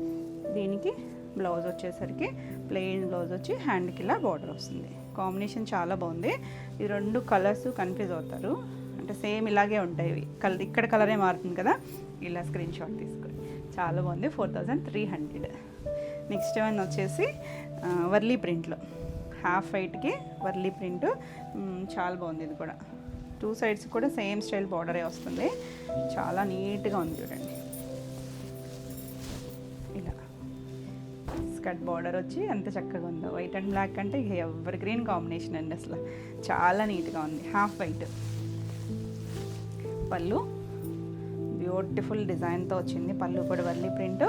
దీనికి బ్లౌజ్ వచ్చేసరికి ప్లెయిన్ బ్లౌజ్ వచ్చి హ్యాండ్కి ఇలా బార్డర్ వస్తుంది. కాంబినేషన్ చాలా బాగుంది. ఈ 2 కలర్స్ కన్ఫ్యూజ్ అవుతారు, అంటే సేమ్ ఇలాగే ఉంటాయి ఇవి. ఇక్కడ కలరే మారుతుంది కదా, ఇలా స్క్రీన్ షాట్ తీసుకొని. చాలా బాగుంది. 4300. నెక్స్ట్ వన్ వచ్చేసి వర్లీ ప్రింట్లో హాఫ్ వైట్కి వర్లీ ప్రింట్. చాలా బాగుంది. ఇది కూడా 2 సైడ్స్ కూడా సేమ్ స్టైల్ బార్డరే వస్తుంది. చాలా నీట్గా ఉంది చూడండి. ఇలా స్కర్ట్ బార్డర్ వచ్చి ఎంత చక్కగా ఉందో. వైట్ అండ్ బ్లాక్ అంటే ఇక ఎవర్ గ్రీన్ కాంబినేషన్ అండి. అసలు చాలా నీట్గా ఉంది. హాఫ్ వైట్ పళ్ళు, బ్యూటిఫుల్ డిజైన్తో వచ్చింది. పళ్ళు కూడా వర్లీ ప్రింట్.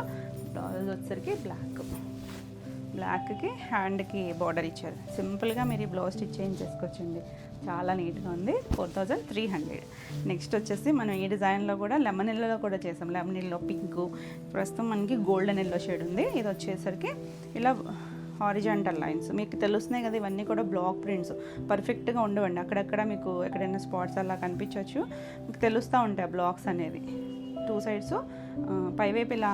బ్లౌజ్ వచ్చేసరికి బ్లాక్కి హ్యాండ్కి బార్డర్ ఇచ్చారు. సింపుల్గా మీరు ఈ బ్లౌజ్ స్టిచ్ చేయించేసుకోవచ్చండి. చాలా నీట్గా ఉంది. 4300. నెక్స్ట్ వచ్చేసి మనం ఈ డిజైన్లో కూడా లెమన్ ఎల్లోలో కూడా చేసాం. లెమన్ ఎల్లో, పింక్, ప్రస్తుతం మనకి గోల్డెన్ ఎల్లో షేడ్ ఉంది. ఇది వచ్చేసరికి ఇలా హారిజాంటల్ లైన్స్ మీకు తెలుస్తున్నాయి కదా, ఇవన్నీ కూడా బ్లాక్ ప్రింట్స్ పర్ఫెక్ట్గా ఉండవండి. అక్కడక్కడ మీకు ఎక్కడైనా స్పాట్స్ అలా కనిపించవచ్చు, మీకు తెలుస్తూ ఉంటాయి బ్లాక్స్ అనేది. 2 సైడ్స్ పైవైపు ఇలా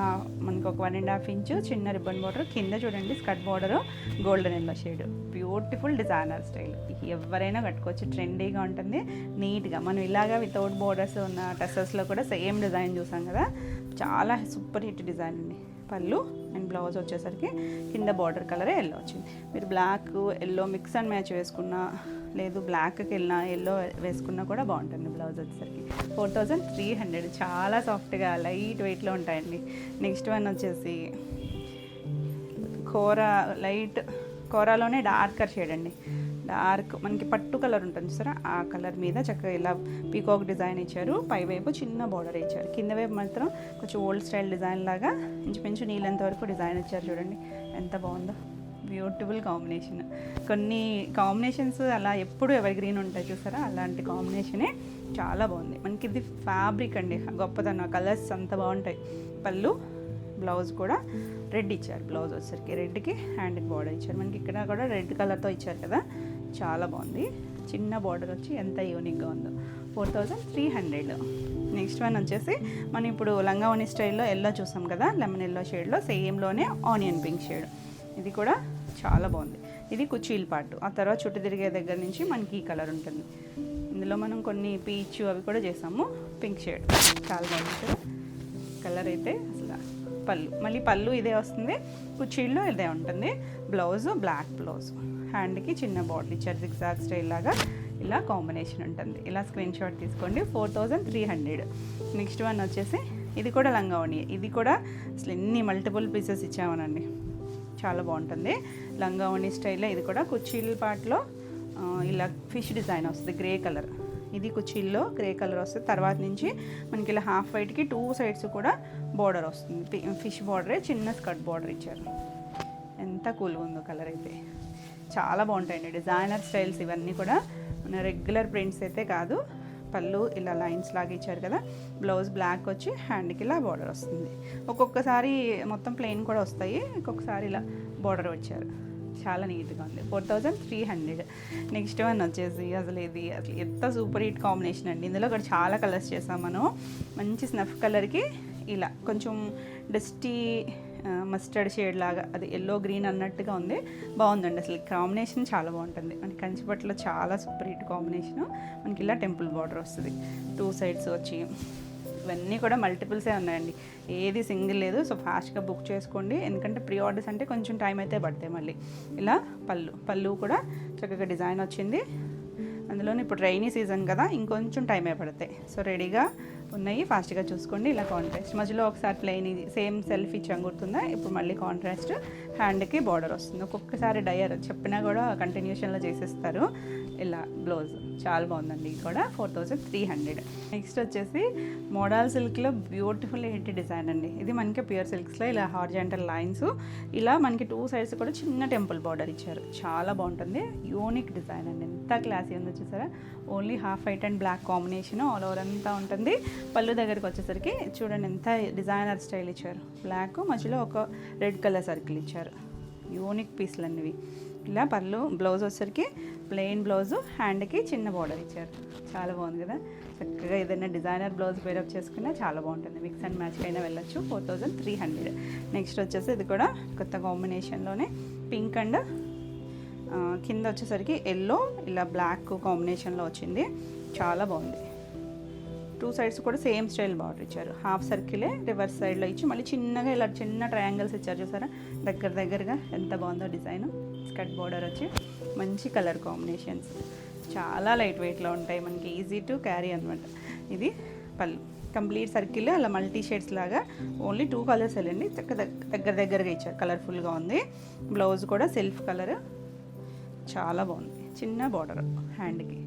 మనకు ఒక 1.5 ఇంచ్ చిన్న రిబ్బన్ బార్డర్, కింద చూడండి skirt border golden yellow shade. Beautiful designer style. ఎవరైనా కట్టుకోవచ్చు, ట్రెండీగా ఉంటుంది, నీట్గా. మనం ఇలాగా వితౌట్ బోర్డర్స్ ఉన్న టెసెస్లో కూడా సేమ్ డిజైన్ చూసాం కదా, చాలా సూపర్ హిట్ డిజైన్ అండి. పళ్ళు అండ్ బ్లౌజ్ వచ్చేసరికి కింద బార్డర్ కలరే ఎల్లో వచ్చింది. మీరు black yellow mix and match వేసుకున్నా, లేదు బ్లాక్కి వెళ్ళినా ఎల్లో వేసుకున్నా కూడా బాగుంటుంది. బ్లౌజ్ వచ్చేసరికి 4300. చాలా సాఫ్ట్గా లైట్ వెయిట్లో ఉంటాయండి. నెక్స్ట్ వన్ వచ్చేసి లైట్ కోరాలోనే డార్కర్ షేడ్ అండి. డార్క్ మనకి పట్టు కలర్ ఉంటుంది చూసారా, ఆ కలర్ మీద చక్కగా ఇలా పీకాక్ డిజైన్ ఇచ్చారు. పైవైపు చిన్న బార్డర్ ఇచ్చారు. కింద వైపు మాత్రం కొంచెం ఓల్డ్ స్టైల్ డిజైన్ లాగా ఇంచుమించు నీళ్ళంత వరకు డిజైన్ ఇచ్చారు. చూడండి ఎంత బాగుందో. Beautiful combination. కొన్ని కాంబినేషన్స్ అలా ఎప్పుడు ఎవర్ గ్రీన్ ఉంటాయి చూసారా, అలాంటి కాంబినేషనే చాలా బాగుంది. మనకి ఇది ఫ్యాబ్రిక్ అండి గొప్పదన్న. కలర్స్ అంత బాగుంటాయి. పళ్ళు, బ్లౌజ్ కూడా రెడ్ ఇచ్చారు. బ్లౌజ్ వచ్చేసరికి రెడ్కి హ్యాండ్కి బార్డర్ ఇచ్చారు. మనకి ఇక్కడ కూడా రెడ్ కలర్తో ఇచ్చారు కదా, చాలా బాగుంది. చిన్న బార్డర్ వచ్చి ఎంత యూనిక్గా ఉందో. 4300. నెక్స్ట్ వన్ వచ్చేసి మనం ఇప్పుడు లంగావోని స్టైల్లో ఎల్లో చూసాం కదా, లెమన్ ఎల్లో షేడ్లో సేమ్లోనే ఆనియన్ పింక్ షేడ్. ఇది కూడా చాలా బాగుంది. ఇది కుచీల్ పార్ట్. ఆ తర్వాత చుట్టు తిరిగే దగ్గర నుంచి మనకి ఈ కలర్ ఉంటుంది. ఇందులో మనం కొన్ని పీచ్ అవి కూడా చేసాము. పింక్ షేడ్ చాలా బాగుంది కదా కలర్ అయితే. అసలు పళ్ళు, మళ్ళీ పళ్ళు ఇదే వస్తుంది, కుచీల్లో ఇదే ఉంటుంది. బ్లౌజ్ బ్లాక్ బ్లౌజ్, హ్యాండ్కి చిన్న బాటిల్ ఇచ్చారు జిగ్జాగ్ స్టైల్ లాగా. ఇలా కాంబినేషన్ ఉంటుంది. ఇలా స్క్రీన్ షాట్ తీసుకోండి. 4300. నెక్స్ట్ వన్ వచ్చేసి ఇది కూడా లంగావోని. ఇది కూడా అసలు ఎన్ని మల్టిపుల్ పీసెస్ ఇచ్చామనండి, చాలా బాగుంటుంది. లంగావోని స్టైల్లో ఇది కూడా కుచీల పార్ట్లో ఇలా ఫిష్ డిజైన్ వస్తుంది గ్రే కలర్. ఇది కుచీల్లో గ్రే కలర్ వస్తుంది. తర్వాత నుంచి మనకి ఇలా హాఫ్ వైట్కి 2 సైడ్స్ కూడా బార్డర్ వస్తుంది. ఫిష్ బార్డరే, చిన్న స్కర్ట్ బార్డర్ ఇచ్చారు. ఎంత కూల్గా ఉందో కలర్ అయితే. చాలా బాగుంటాయండి డిజైనర్ స్టైల్స్ ఇవన్నీ కూడా. మన రెగ్యులర్ ప్రింట్స్ అయితే కాదు. పళ్ళు ఇలా లైన్స్ లాగా ఇచ్చారు కదా, బ్లౌజ్ బ్లాక్ వచ్చి హ్యాండ్కి ఇలా బార్డర్ వస్తుంది. ఒక్కొక్కసారి మొత్తం ప్లెయిన్ కూడా వస్తాయి, ఒక్కొక్కసారి ఇలా బార్డర్ వచ్చారు. చాలా నీట్గా ఉంది. 4300. నెక్స్ట్ వన్ వచ్చేసి అసలు ఎంత సూపర్ హిట్ కాంబినేషన్ అండి. ఇందులో కూడా చాలా కలర్స్ చేసాం మనం. మంచి స్నఫ్ కలర్కి ఇలా కొంచెం డస్టీ మస్టర్డ్ షేడ్ లాగా, అది ఎల్లో గ్రీన్ అన్నట్టుగా ఉంది. బాగుందండి అసలు కాంబినేషన్ చాలా బాగుంటుంది. మనకి కంచిపట్టులో చాలా సూపర్ హిట్ కాంబినేషను. మనకి ఇలా టెంపుల్ బార్డర్ వస్తుంది 2 సైడ్స్ వచ్చి. ఇవన్నీ కూడా మల్టిపుల్సే ఉన్నాయండి, ఏది సింగిల్ లేదు. సో ఫాస్ట్గా బుక్ చేసుకోండి, ఎందుకంటే ప్రీ ఆర్డర్స్ అంటే కొంచెం టైం అయితే పడతాయి. మళ్ళీ ఇలా పళ్ళు కూడా చక్కగా డిజైన్ వచ్చింది. అందులోనే ఇప్పుడు రైనీ సీజన్ కదా, ఇంకొంచెం టైమే పడతాయి. సో రెడీగా ఉన్నాయి, ఫాస్ట్గా చూసుకోండి. ఇలా కాంట్రాస్ట్ మధ్యలో ఒకసారి ప్లెయిన్, ఇది సేమ్ సెల్ఫ్ ఇచ్చాం గుర్తుందా. ఇప్పుడు మళ్ళీ కాంట్రాస్ట్ హ్యాండ్కి బార్డర్ వస్తుంది. ఒక్కొక్కసారి డయర్ చెప్పినా కూడా కంటిన్యూషన్లో చేసేస్తారు. ఇలా బ్లౌజ్ చాలా బాగుందండి. ఇది కూడా 4300. నెక్స్ట్ వచ్చేసి మోడల్ సిల్క్లో బ్యూటిఫుల్ హిట్ డిజైన్ అండి. ఇది మనకి ప్యూర్ సిల్క్స్లో ఇలా హార్జెంటల్ లైన్స్, ఇలా మనకి 2 సైడ్స్ కూడా చిన్న టెంపుల్ బార్డర్ ఇచ్చారు. చాలా బాగుంటుంది. యూనిక్ డిజైన్ అండి, ఎంత క్లాసీ ఉందో చూసారా. Only half white and black combination all over అంతా ఉంటుంది. పళ్ళు దగ్గరికి వచ్చేసరికి చూడండి ఎంత డిజైనర్ స్టైల్ ఇచ్చారు. బ్లాక్ మధ్యలో ఒక రెడ్ కలర్ సర్కిల్ ఇచ్చారు. యూనిక్ పీస్లు అన్నవి. ఇలా పళ్ళు, బ్లౌజ్ వచ్చేసరికి ప్లెయిన్ బ్లౌజు, హ్యాండ్కి చిన్న బార్డర్ ఇచ్చారు. చాలా బాగుంది కదా. చక్కగా ఏదైనా డిజైనర్ బ్లౌజ్ పేరప్ చేసుకున్నా చాలా బాగుంటుంది. మిక్స్ అండ్ మ్యాచ్కి అయినా వెళ్ళొచ్చు. 4300. నెక్స్ట్ వచ్చేసి ఇది కూడా కొత్త కాంబినేషన్లోనే పింక్ అండ్ కింద వచ్చేసరికి ఎల్లో, ఇలా బ్లాక్ కాంబినేషన్లో వచ్చింది. చాలా బాగుంది. 2 సైడ్స్ కూడా సేమ్ స్టైల్ బార్డర్ ఇచ్చారు. హాఫ్ సర్కిలే రివర్స్ సైడ్లో ఇచ్చి మళ్ళీ చిన్నగా ఇలా చిన్న ట్రయాంగిల్స్ ఇచ్చారు. చూసారా దగ్గరగా ఎంత బాగుందో డిజైన్. స్కర్ట్ బార్డర్ వచ్చి మంచి కలర్ కాంబినేషన్స్, చాలా లైట్ వెయిట్లో ఉంటాయి, మనకి ఈజీ టు క్యారీ అనమాట. ఇది పళ్ళు కంప్లీట్ సర్కిల్ అలా మల్టీ షేడ్స్ లాగా, ఓన్లీ 2 కలర్స్ వెళ్ళండి. దగ్గరగా ఇచ్చారు. కలర్ఫుల్గా ఉంది. బ్లౌజ్ కూడా సెల్ఫ్ కలర్, చాలా బాగుంది. చిన్న బార్డర్ హ్యాండ్కి,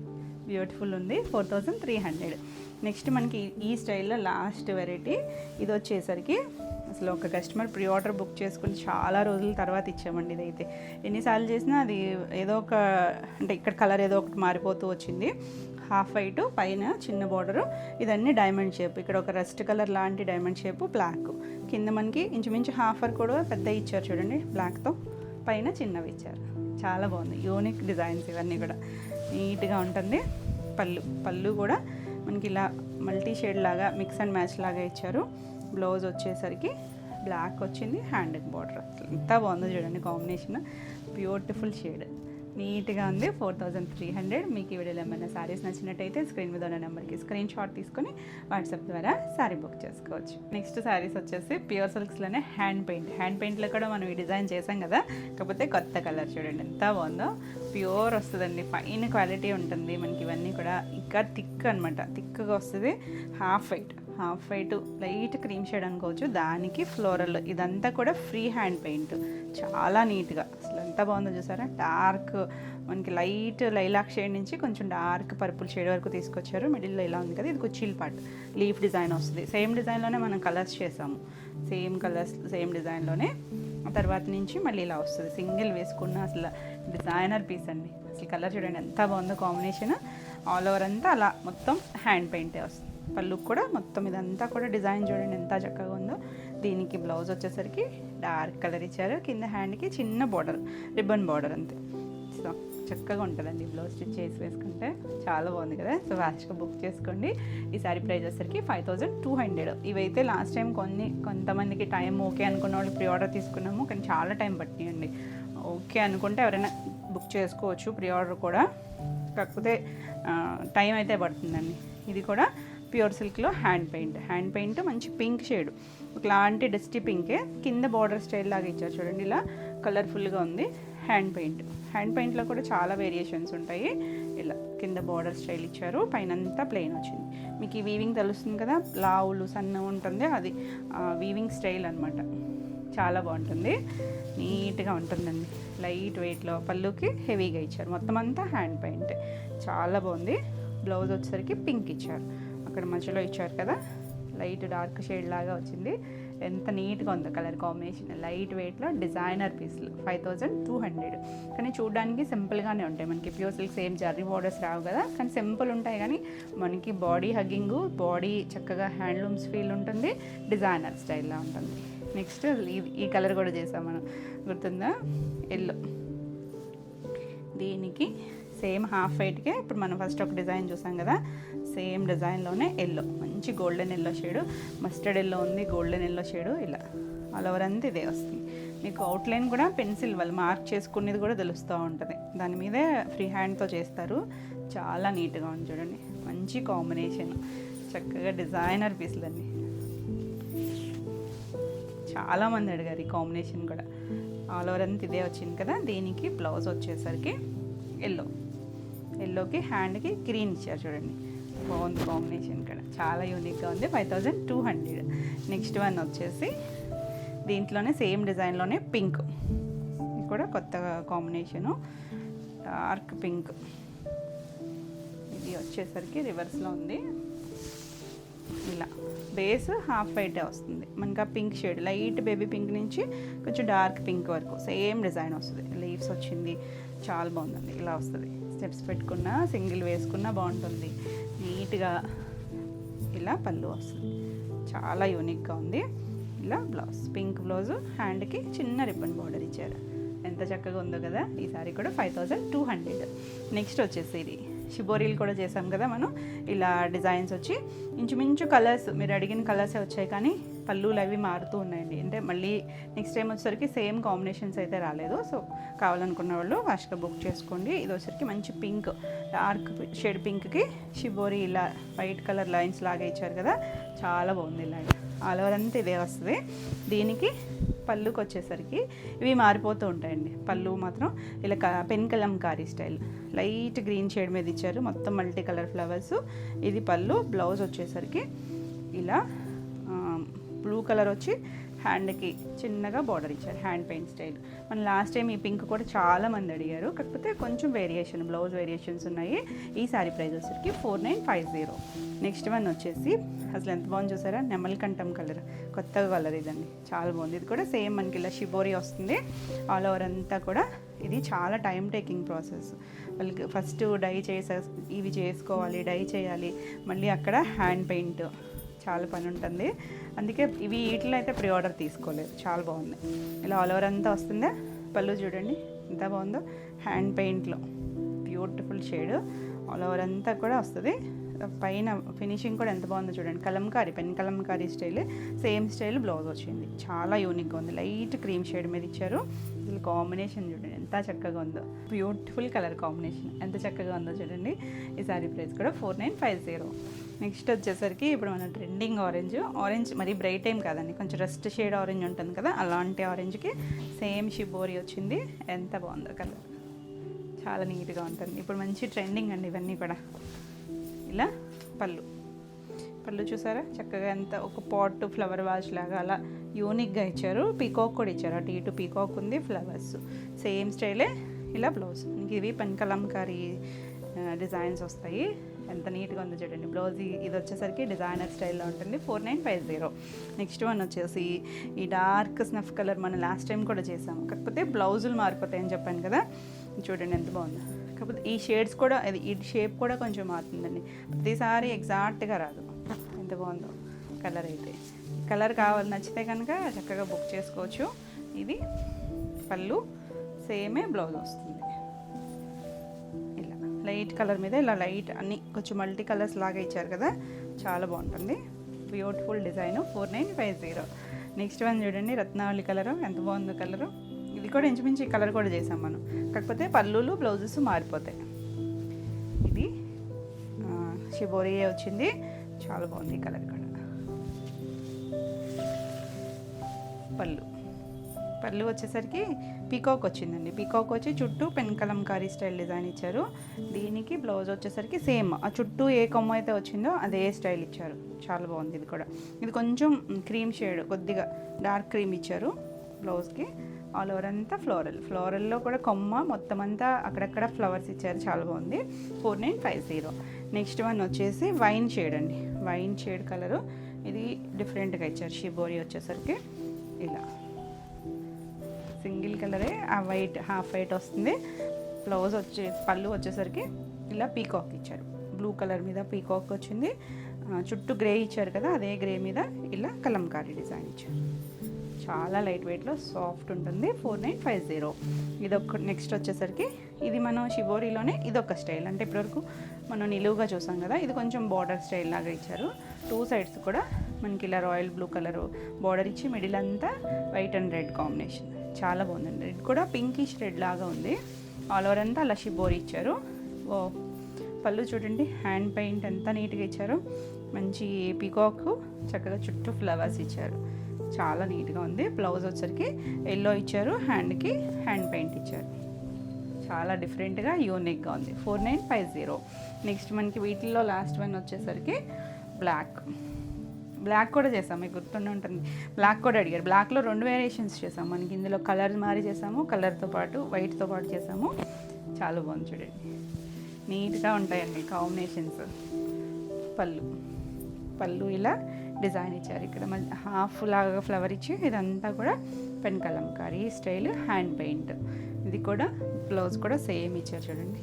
బ్యూటిఫుల్ ఉంది. 4300. నెక్స్ట్ మనకి ఈ స్టైల్లో లాస్ట్ వెరైటీ ఇది వచ్చేసరికి అసలు ఒక కస్టమర్ ప్రీ ఆర్డర్ బుక్ చేసుకుని చాలా రోజుల తర్వాత ఇచ్చామండి. ఇదైతే ఎన్నిసార్లు చేసినా అది ఏదో ఒక అంటే ఇక్కడ కలర్ ఏదో ఒకటి మారిపోతూ వచ్చింది. హాఫ్ వైట్, పైన చిన్న బార్డరు, ఇదన్నీ డైమండ్ షేప్. ఇక్కడ ఒక రస్ట్ కలర్ లాంటి డైమండ్ షేప్ బ్లాక్, కింద మనకి ఇంచుమించు హాఫర్ కూడా పెద్ద ఇచ్చారు చూడండి బ్లాక్తో, పైన చిన్నవి ఇచ్చారు. చాలా బాగుంది. యూనిక్ డిజైన్స్ ఇవన్నీ కూడా నీట్గా ఉంటుంది. పళ్ళు కూడా మనకి ఇలా మల్టీ షేడ్ లాగా మిక్స్ అండ్ మ్యాచ్ లాగా ఇచ్చారు. బ్లౌజ్ వచ్చేసరికి బ్లాక్ వచ్చింది, హ్యాండ్కి బార్డర్. ఎంత బాగుందో చూడండి కాంబినేషన్, బ్యూటిఫుల్ షేడ్, నీట్గా ఉంది. 4300. మీకు ఈ వీడియోలో ఏమైనా శారీస్ నచ్చినట్టయితే స్క్రీన్ మీద ఉన్న నెంబర్కి స్క్రీన్ షాట్ తీసుకొని వాట్సాప్ ద్వారా శారీ బుక్ చేసుకోవచ్చు. నెక్స్ట్ శారీస్ వచ్చేసి ప్యూర్ సిల్క్స్లోనే హ్యాండ్ పెయింట్లో కూడా మనం ఈ డిజైన్ చేసాం కదా, కాకపోతే కొత్త కలర్ చూడండి ఎంత బాగుందో. ప్యూర్ వస్తుందండి, ఫైన్ క్వాలిటీ ఉంటుంది మనకి. ఇవన్నీ కూడా ఇంకా థిక్ అనమాట, థిక్గా వస్తుంది. Half white light cream shade అనుకోవచ్చు, దానికి ఫ్లోరల్. ఇదంతా కూడా ఫ్రీ హ్యాండ్ పెయింట్, చాలా నీట్గా అసలు ఎంత బాగుందో చూసారా. డార్క్ మనకి లైట్ లైలాక్ షేడ్ నుంచి కొంచెం డార్క్ పర్పుల్ షేడ్ వరకు తీసుకొచ్చారు. మిడిల్లో ఇలా ఉంది కదా, ఇది కుచ్చిల్ పార్ట్ లీఫ్ డిజైన్ వస్తుంది. సేమ్ డిజైన్లోనే మనం కలర్స్ చేసాము, సేమ్ కలర్స్ సేమ్ డిజైన్లోనే. ఆ తర్వాత నుంచి మళ్ళీ ఇలా వస్తుంది, సింగిల్ వేసుకున్న అసలు డిజైనర్ పీస్ అండి. అసలు కలర్ చూడండి ఎంత బాగుందో కాంబినేషన్. ఆల్ ఓవర్ అంతా అలా మొత్తం హ్యాండ్ పెయింటే వస్తుంది. పళ్ళు కూడా మొత్తం ఇదంతా కూడా డిజైన్ చూడండి ఎంత చక్కగా ఉందో. దీనికి బ్లౌజ్ వచ్చేసరికి డార్క్ కలర్ ఇచ్చారు, కింద హ్యాండ్కి చిన్న బార్డర్, రిబ్బన్ బార్డర్ అంతే. సో చక్కగా ఉంటుందండి బ్లౌజ్ స్టిచ్ చేసి వేసుకుంటే, చాలా బాగుంది కదా. సో ఫాస్ట్గా బుక్ చేసుకోండి. ఈ సారీ ప్రైస్ వచ్చేసరికి 5200. ఇవైతే లాస్ట్ టైం కొంతమందికి టైం ఓకే అనుకున్న వాళ్ళు ప్రీ ఆర్డర్ తీసుకున్నాము, కానీ చాలా టైం పట్టినాయండి. ఓకే అనుకుంటే ఎవరైనా బుక్ చేసుకోవచ్చు ప్రీ ఆర్డర్ కూడా, కాకపోతే టైం అయితే పడుతుందండి. ఇది కూడా ప్యూర్ సిల్క్లో హ్యాండ్ పెయింట్ మంచి పింక్ షేడ్, ఒకలాంటి డస్టీ పింకే, కింద బార్డర్ స్టైల్ లాగా ఇచ్చారు చూడండి, ఇలా కలర్ఫుల్గా ఉంది. హ్యాండ్ పెయింట్లో కూడా చాలా వేరియేషన్స్ ఉంటాయి. ఇలా కింద బార్డర్ స్టైల్ ఇచ్చారు, పైనంతా ప్లెయిన్ వచ్చింది. మీకు ఈ వీవింగ్ తెలుస్తుంది కదా, లావులు సన్న ఉంటుంది, అది వీవింగ్ స్టైల్ అనమాట. చాలా బాగుంటుంది, నీట్గా ఉంటుందండి. లైట్ వెయిట్లో, పళ్ళుకి హెవీగా ఇచ్చారు. మొత్తం అంతా హ్యాండ్ పెయింట్, చాలా బాగుంది. బ్లౌజ్ వచ్చేసరికి పింక్ ఇచ్చారు, అక్కడ మధ్యలో ఇచ్చారు కదా లైట్ డార్క్ షేడ్ లాగా వచ్చింది. ఎంత నీట్గా ఉందో కలర్ కాంబినేషన్. లైట్ వెయిట్లో డిజైనర్ పీస్లు 5200. కానీ చూడడానికి సింపుల్గానే ఉంటాయి. మనకి pure silk same zari borders రావు కదా, కానీ సింపుల్ ఉంటాయి. కానీ మనకి బాడీ హగ్గింగ్, బాడీ చక్కగా హ్యాండ్లూమ్స్ ఫీల్ ఉంటుంది, డిజైనర్ స్టైల్లో ఉంటుంది. నెక్స్ట్ ఈ కలర్ కూడా చేసాం మనం, గుర్తుందా, ఎల్లో. దీనికి సేమ్ హాఫ్ వైట్కే ఇప్పుడు మనం ఫస్ట్ ఒక డిజైన్ చూసాం కదా, సేమ్ డిజైన్లోనే ఎల్లో, మంచి golden yellow shade, mustard yellow ఉంది, గోల్డెన్ ఎల్లో షేడు, ఇలా ఆల్ ఓవర్ అంతా ఇదే వస్తుంది. మీకు అవుట్లైన్ కూడా పెన్సిల్ వాళ్ళు మార్క్ చేసుకునేది కూడా తెలుస్తూ ఉంటుంది. దాని మీదే ఫ్రీ హ్యాండ్తో చేస్తారు, చాలా నీట్గా ఉంది చూడండి. మంచి కాంబినేషన్, చక్కగా డిజైనర్ పీసులన్నీ. చాలామంది అడిగారు ఈ కాంబినేషన్ కూడా. ఆల్ ఓవర్ అంతా ఇదే వచ్చింది కదా. దీనికి బ్లౌజ్ వచ్చేసరికి ఎల్లోకి హ్యాండ్కి గ్రీన్ ఇచ్చారు చూడండి, బాగుంది కాంబినేషన్ కూడా, చాలా యూనిక్గా ఉంది. 5200. నెక్స్ట్ వన్ వచ్చేసి దీంట్లోనే సేమ్ డిజైన్లోనే పింక్, ఇది కూడా కొత్త కాంబినేషను, డార్క్ పింక్. ఇది వచ్చేసరికి రివర్స్లో ఉంది, ఇలా బేస్ హాఫ్ వైటే వస్తుంది. మనకి ఆ pink shade light baby pink నుంచి కొంచెం డార్క్ పింక్ వరకు సేమ్ డిజైన్ వస్తుంది. లీవ్స్ వచ్చింది, చాలా బాగుందండి. ఇలా వస్తుంది, స్టెప్స్ పెట్టుకున్నా సింగిల్ వేసుకున్నా బాగుంటుంది. నీట్గా ఇలా పళ్ళు వస్తుంది, చాలా యూనిక్గా ఉంది. ఇలా బ్లౌజ్, పింక్ బ్లౌజు, హ్యాండ్కి చిన్న రిబ్బన్ బార్డర్ ఇచ్చారు. ఎంత చక్కగా ఉందో కదా. ఈ సారీ కూడా 5200. నెక్స్ట్ వచ్చేసి ఇది షిబోరీలు కూడా చేసాం కదా మనం. ఇలా డిజైన్స్ వచ్చి ఇంచుమించు కలర్స్ మీరు అడిగిన కలర్సే వచ్చాయి, కానీ పళ్ళులు అవి మారుతూ ఉన్నాయండి. అంటే మళ్ళీ నెక్స్ట్ టైం వచ్చేసరికి సేమ్ కాంబినేషన్స్ అయితే రాలేదు. సో కావాలనుకున్న వాళ్ళు ఫాస్ట్గా బుక్ చేసుకోండి. ఇది వచ్చేసరికి మంచి పింక్, డార్క్ షేడ్ పింక్కి షిబోరీ ఇలా వైట్ కలర్ లైన్స్ లాగా ఇచ్చారు కదా, చాలా బాగుంది. ఇలా ఆల్ ఓవర్ అంతా ఇదే వస్తుంది. దీనికి పళ్ళుకి వచ్చేసరికి ఇవి మారిపోతూ ఉంటాయండి. పళ్ళు మాత్రం ఇలా pen Kalamkari style light green shade మీద ఇచ్చారు, మొత్తం మల్టీ కలర్ ఫ్లవర్స్. ఇది పళ్ళు. బ్లౌజ్ వచ్చేసరికి ఇలా బ్లూ కలర్ వచ్చి హ్యాండ్కి చిన్నగా బార్డర్ ఇచ్చారు, హ్యాండ్ పెయింట్ స్టైల్. మన లాస్ట్ టైం ఈ పింక్ కూడా చాలా మంది అడిగారు, కాకపోతే కొంచెం వేరియేషన్, బ్లౌజ్ వేరియేషన్స్ ఉన్నాయి. ఈ సారీ ప్రైస్ వచ్చేసరికి 4950. నెక్స్ట్ వన్ వచ్చేసి అసలు ఎంత బాగుంది చూసారా, నెమలికంఠం కలర్, కొత్తగా కలర్ ఇదండి, చాలా బాగుంది. ఇది కూడా సేమ్ మనకి ఇలా షిబోరీ వస్తుంది ఆల్ ఓవర్ అంతా కూడా. ఇది చాలా టైం టేకింగ్ ప్రాసెస్. వాళ్ళకి ఫస్ట్ డై ఇవి చేసుకోవాలి, డై చేయాలి, మళ్ళీ అక్కడ హ్యాండ్ పెయింట్, చాలా పని ఉంటుంది. అందుకే ఇవి వీటిలో అయితే ప్రీ ఆర్డర్ తీసుకోలేదు. చాలా బాగుంది. ఇలా ఆల్ ఓవర్ అంతా వస్తుందా. పళ్ళు చూడండి ఎంత బాగుందో, హ్యాండ్ పెయింట్లో బ్యూటిఫుల్ షేడ్ ఆల్ ఓవర్ అంతా కూడా వస్తుంది. పైన ఫినిషింగ్ కూడా ఎంత బాగుందో చూడండి, Kalamkari, pen Kalamkari style, same style blouse వచ్చింది. చాలా యూనిక్గా ఉంది. లైట్ క్రీమ్ షేడ్ మీద ఇచ్చారు. ఇది కాంబినేషన్ చూడండి ఎంత చక్కగా ఉందో, బ్యూటిఫుల్ కలర్ కాంబినేషన్ ఎంత చక్కగా ఉందో చూడండి. ఈ సారీ ప్రైస్ కూడా 4950. నెక్స్ట్ వచ్చేసరికి ఇప్పుడు మన ట్రెండింగ్ ఆరెంజ్ మరి బ్రైట్ ఏం కాదండి, కొంచెం రస్ట్ షేడ్ ఆరెంజ్ ఉంటుంది కదా, అలాంటి ఆరెంజ్కి సేమ్ షిబోరీ వచ్చింది. ఎంత బాగుందో కలర్, చాలా నీట్గా ఉంటుంది. ఇప్పుడు మంచి ట్రెండింగ్ అండి ఇవన్నీ కూడా. ఇలా పళ్ళు చూసారా చక్కగా, ఎంత ఒక పాట్ ఫ్లవర్ వాష్ లాగా అలా యూనిక్గా ఇచ్చారు. పీకాక్ కూడా ఇచ్చారు, అటు ఇటు పీకాక్ ఉంది, ఫ్లవర్స్ సేమ్ స్టైలే. ఇలా బ్లౌజ్ ఇవి పెన్ కలంకారీ డిజైన్స్ వస్తాయి. ఎంత నీట్గా ఉందో చూడండి. బ్లౌజ్ ఇది వచ్చేసరికి డిజైనర్ స్టైల్లో ఉంటుంది. 4950. నెక్స్ట్ వన్ వచ్చేసి ఈ డార్క్ స్నఫ్ కలర్ మనం లాస్ట్ టైం కూడా చేసాము, కాకపోతే బ్లౌజులు మారిపోతాయని చెప్పాను కదా. చూడండి ఎంత బాగుందో. కాకపోతే ఈ షేడ్స్ కూడా, ఈ షేప్ కూడా కొంచెం మారుతుందండి, ప్రతిసారి ఎగ్జాక్ట్గా రాదు. ఎంత బాగుందో కలర్ అయితే. కలర్ కావాలి నచ్చితే కనుక చక్కగా బుక్ చేసుకోవచ్చు. ఇది పళ్ళు, సేమే బ్లౌజ్ వస్తుంది. ఇలా లైట్ కలర్ మీద ఇలా లైట్ అన్నీ కొంచెం మల్టీ కలర్స్ లాగా ఇచ్చారు కదా, చాలా బాగుంటుంది. Beautiful design. 4950. నెక్స్ట్ వన్ చూడండి, రత్నావళి కలరు, ఎంత బాగుందో కలరు. ఇది కూడా ఇంచుమించు ఈ కలర్ కూడా చేసాం మనం, కాకపోతే పళ్ళులు బ్లౌజెస్ మారిపోతాయి. ఇది షిబోరీ వచ్చింది, చాలా బాగుంది ఈ కలర్ కూడా. పళ్ళు వచ్చేసరికి పీకాక్ వచ్చిందండి. పీకాక్ వచ్చి చుట్టూ పెన్ కలంకారీ స్టైల్ డిజైన్ ఇచ్చారు. దీనికి బ్లౌజ్ వచ్చేసరికి సేమ్ ఆ చుట్టూ ఏ కొమ్మ అయితే వచ్చిందో అదే స్టైల్ ఇచ్చారు. చాలా బాగుంది. ఇది కూడా ఇది కొంచెం క్రీమ్ షేడ్, కొద్దిగా డార్క్ క్రీమ్ ఇచ్చారు బ్లౌజ్కి. ఆల్ ఓవర్ అంతా ఫ్లోరల్లో కూడా కొమ్మ మొత్తం అంతా అక్కడక్కడ ఫ్లవర్స్ ఇచ్చారు. చాలా బాగుంది. 4950. నెక్స్ట్ వన్ వచ్చేసి వైన్ షేడ్ అండి, వైన్ షేడ్ కలరు. ఇది డిఫరెంట్గా ఇచ్చారు. షిబోరీ వచ్చేసరికి ఇలా సింగిల్ కలరే, ఆ వైట్ హాఫ్ వైట్ వస్తుంది. బ్లౌజ్ పళ్ళు వచ్చేసరికి ఇలా పీకాక్ ఇచ్చారు, బ్లూ కలర్ మీద పీకాక్ వచ్చింది. చుట్టూ గ్రే ఇచ్చారు కదా, అదే గ్రే మీద ఇలా కలంకారీ డిజైన్ ఇచ్చారు. చాలా లైట్ వెయిట్లో సాఫ్ట్ ఉంటుంది. 4950. ఇదొక. నెక్స్ట్ వచ్చేసరికి ఇది మనం షిబోరీలోనే ఇదొక స్టైల్, అంటే ఇప్పటివరకు మనం నిలువుగా చూసాం కదా, ఇది కొంచెం బార్డర్ స్టైల్ లాగా ఇచ్చారు. 2 సైడ్స్ కూడా మనకి ఇలా రాయల్ బ్లూ కలర్ బార్డర్ ఇచ్చి మిడిల్ అంతా వైట్ అండ్ రెడ్ కాంబినేషన్, చాలా బాగుందండి. రెడ్ కూడా పింకిష్ రెడ్ లాగా ఉంది. ఆల్ ఓవర్ అంతా అలా షిబోరీ ఇచ్చారు. ఓ పళ్ళు చూడండి, హ్యాండ్ పెయింట్ ఎంత నీట్గా ఇచ్చారు. మంచి పీకాక్, చక్కగా చుట్టూ ఫ్లవర్స్ ఇచ్చారు. చాలా నీట్గా ఉంది. బ్లౌజ్ వచ్చరికి ఎల్లో ఇచ్చారు, హ్యాండ్కి హ్యాండ్ పెయింట్ ఇచ్చారు. చాలా డిఫరెంట్గా యూనిక్గా ఉంది. 4950. నెక్స్ట్ మనకి వీటిల్లో లాస్ట్ వన్ వచ్చేసరికి బ్లాక్ కూడా చేసాం, మీకు గుర్తుండి ఉంటుంది. బ్లాక్ కూడా అడిగారు. బ్లాక్లో 2 వేరియేషన్స్ చేసాము. మనకి ఇందులో కలర్ మారి చేసాము, కలర్తో పాటు వైట్తో పాటు చేసాము. చాలా బాగుంది చూడండి, నీట్గా ఉంటాయండి కాంబినేషన్స్. పళ్ళు ఇలా డిజైన్ ఇచ్చారు. ఇక్కడ మళ్ళీ హాఫ్ లాగా ఫ్లవర్ ఇచ్చి ఇదంతా కూడా pen Kalamkari style hand paint. ఇది కూడా బ్లౌజ్ కూడా సేమ్ ఇచ్చారు చూడండి,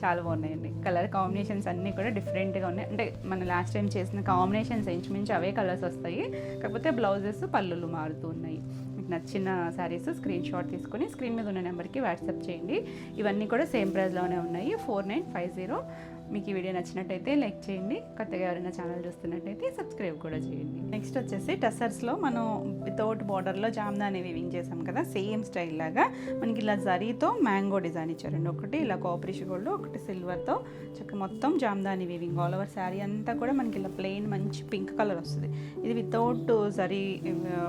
చాలా బాగున్నాయండి. కలర్ కాంబినేషన్స్ అన్నీ కూడా డిఫరెంట్గా ఉన్నాయి. అంటే మన లాస్ట్ టైం చేసిన కాంబినేషన్స్ ఇంచుమించు అవే కలర్స్ వస్తాయి, కాకపోతే బ్లౌజెస్ పళ్ళులు మారుతూ ఉన్నాయి. నచ్చిన శారీస్ స్క్రీన్ షాట్ తీసుకొని స్క్రీన్ మీద ఉన్న నెంబర్కి వాట్సాప్ చేయండి. ఇవన్నీ కూడా సేమ్ ప్రైస్లోనే ఉన్నాయి, 4950. మీకు ఈ వీడియో నచ్చినట్టయితే లైక్ చేయండి. కొత్తగా ఎవరైనా ఛానల్ చూస్తున్నట్టయితే సబ్స్క్రైబ్ కూడా చేయండి. నెక్స్ట్ వచ్చేసి టసర్స్లో మనం వితౌట్ బార్డర్లో జామ్దాని వీవింగ్ చేసాం కదా, సేమ్ స్టైల్ లాగా మనకి ఇలా జరీతో మ్యాంగో డిజైన్ ఇచ్చారండి. ఒకటి ఇలా కాపరిష్ గోల్డ్, ఒకటి సిల్వర్తో చక్క మొత్తం Jamdani weaving. All over sari అంతా కూడా మనకి ఇలా ప్లెయిన్ మంచి పింక్ కలర్ వస్తుంది. ఇది వితౌట్ జరీ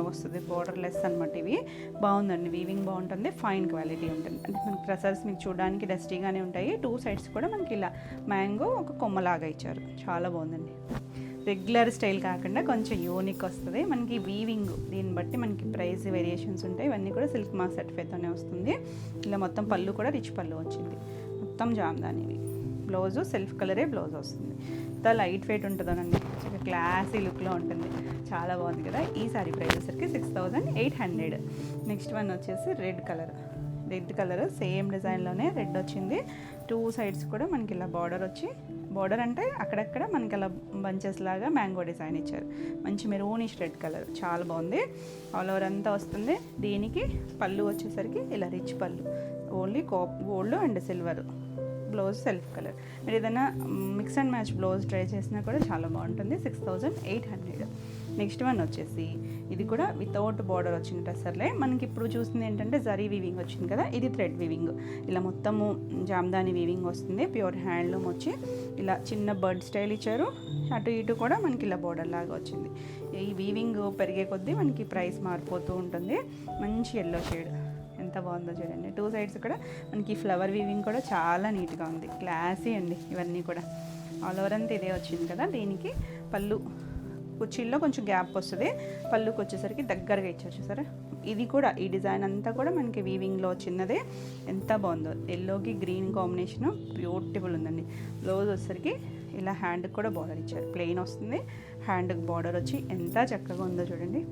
వస్తుంది, బార్డర్ లెస్ అనమాట. ఇవి బాగుందండి, వీవింగ్ బాగుంటుంది, ఫైన్ క్వాలిటీ ఉంటుంది. అంటే మనకి టసర్స్ మీకు చూడడానికి డస్టీగానే ఉంటాయి. 2 సైడ్స్ కూడా మనకి ఇలా మ్యాంగో ఒక కొమ్మలాగా ఇచ్చారు, చాలా బాగుందండి. రెగ్యులర్ స్టైల్ కాకుండా కొంచెం యూనిక్ వస్తుంది మనకి వీవింగ్. దీన్ని బట్టి మనకి ప్రైస్ వేరియేషన్స్ ఉంటాయి. ఇవన్నీ కూడా సిల్క్ మార్క్ సర్టిఫైతోనే వస్తుంది. ఇలా మొత్తం పళ్ళు కూడా రిచ్ పళ్ళు వచ్చింది, మొత్తం జామ్దానివి. బ్లౌజు సెల్ఫ్ కలరే బ్లౌజ్ వస్తుంది. ఇంత లైట్ వెయిట్ ఉంటుందోనండి, చాలా క్లాసీ లుక్లో ఉంటుంది, చాలా బాగుంది కదా. ఈ సారీ ప్రైస్ వచ్చేసరికి 6800. నెక్స్ట్ వన్ వచ్చేసి రెడ్ కలర్ సేమ్ డిజైన్లోనే రెడ్ వచ్చింది. 2 సైడ్స్ కూడా మనకి ఇలా బార్డర్ వచ్చి, బార్డర్ అంటే అక్కడక్కడ మనకి అలా బంచెస్ లాగా మ్యాంగో డిజైన్ ఇచ్చారు. మంచి మెరూనిష్ రెడ్ కలర్, చాలా బాగుంది. ఆల్ ఓవర్ అంతా వస్తుంది. దీనికి పళ్ళు వచ్చేసరికి ఇలా రిచ్ పళ్ళు, only gold and silver. Blouse self colour. మీరు ఏదైనా mix and match blouse try చేసినా కూడా చాలా బాగుంటుంది. 6800. నెక్స్ట్ వన్ వచ్చేసి ఇది కూడా వితౌట్ బార్డర్ వచ్చిన టసర్లే. మనకి ఇప్పుడు చూసింది ఏంటంటే జరీ వీవింగ్ వచ్చింది కదా, ఇది థ్రెడ్ వీవింగ్. ఇలా మొత్తము జామ్దాని వీవింగ్ వస్తుంది, ప్యూర్ హ్యాండ్లూమ్ వచ్చి ఇలా చిన్న బర్డ్ స్టైల్ ఇచ్చారు. అటు ఇటు కూడా మనకి ఇలా బార్డర్ లాగా వచ్చింది. ఈ వీవింగ్ పెరిగే కొద్దీ మనకి ప్రైస్ మారిపోతూ ఉంటుంది. మంచి ఎల్లో షేడ్, ఎంత బాగుందో చూడండి. 2 సైడ్స్ కూడా మనకి ఫ్లవర్ వీవింగ్ కూడా చాలా నీట్గా ఉంది, క్లాసీ అండి. ఇవన్నీ కూడా ఆల్ ఓవర్ అంతా ఇదే వచ్చింది కదా. దీనికి పళ్ళు కుర్చీల్లో కొంచెం గ్యాప్ వస్తుంది, పళ్ళుకి వచ్చేసరికి దగ్గరగా ఇచ్చారు చూసారా. ఇది కూడా ఈ డిజైన్ అంతా కూడా మనకి వీవింగ్లో చిన్నదే, ఎంత బాగుందో. ఎల్లోకి గ్రీన్ కాంబినేషన్ బ్యూటిఫుల్ ఉందండి. బ్లౌజ్ వచ్చేసరికి ఇలా హ్యాండ్కి కూడా బార్డర్ ఇచ్చారు, ప్లెయిన్ వస్తుంది. హ్యాండ్కి బార్డర్ వచ్చి ఎంత చక్కగా ఉందో చూడండి,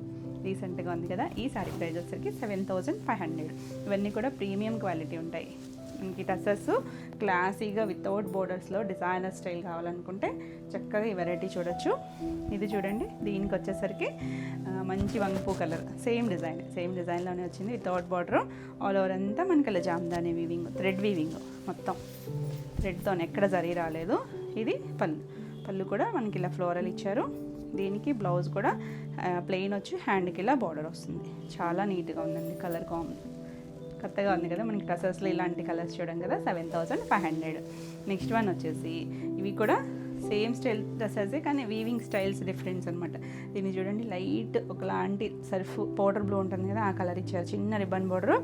రీసెంట్గా ఉంది కదా. ఈ సారీ ప్రైస్ వచ్చేసరికి 7500. ఇవన్నీ కూడా ప్రీమియం క్వాలిటీ ఉంటాయి. మనకి టసర్స్ క్లాసీగా వితౌట్ బోర్డర్స్లో డిజైనర్ స్టైల్ కావాలనుకుంటే చక్కగా ఈ వెరైటీ చూడొచ్చు. ఇది చూడండి, దీనికి వచ్చేసరికి మంచి వంగపూ కలర్, సేమ్ డిజైన్లోనే వచ్చింది. వితౌట్ బార్డర్, ఆల్ ఓవర్ అంతా మనకి ఇలా జామ్దాని వీవింగ్, థ్రెడ్ వీవింగ్, మొత్తం థ్రెడ్తో ఎక్కడ జరీ రాలేదు. ఇది పళ్ళు కూడా మనకి ఇలా ఫ్లోరల్ ఇచ్చారు. దీనికి బ్లౌజ్ కూడా ప్లెయిన్ వచ్చి హ్యాండ్కి ఇలా బార్డర్ వస్తుంది, చాలా నీట్గా ఉందండి. కలర్ కొత్తగా ఉంది కదా మనకి టసర్స్లో ఇలాంటి కలర్స్ చూడడం కదా. 7500. నెక్స్ట్ వన్ వచ్చేసి ఇవి కూడా సేమ్ స్టైల్ డ్రెస్సెస్ కానీ వీవింగ్ స్టైల్స్ డిఫరెన్స్ అనమాట. దీన్ని చూడండి, లైట్ ఒకలాంటి సర్ఫ్ పౌడర్ బ్లూ ఉంటుంది కదా, ఆ కలర్ ఇచ్చారు, చిన్న రిబ్బన్ బోర్డర్.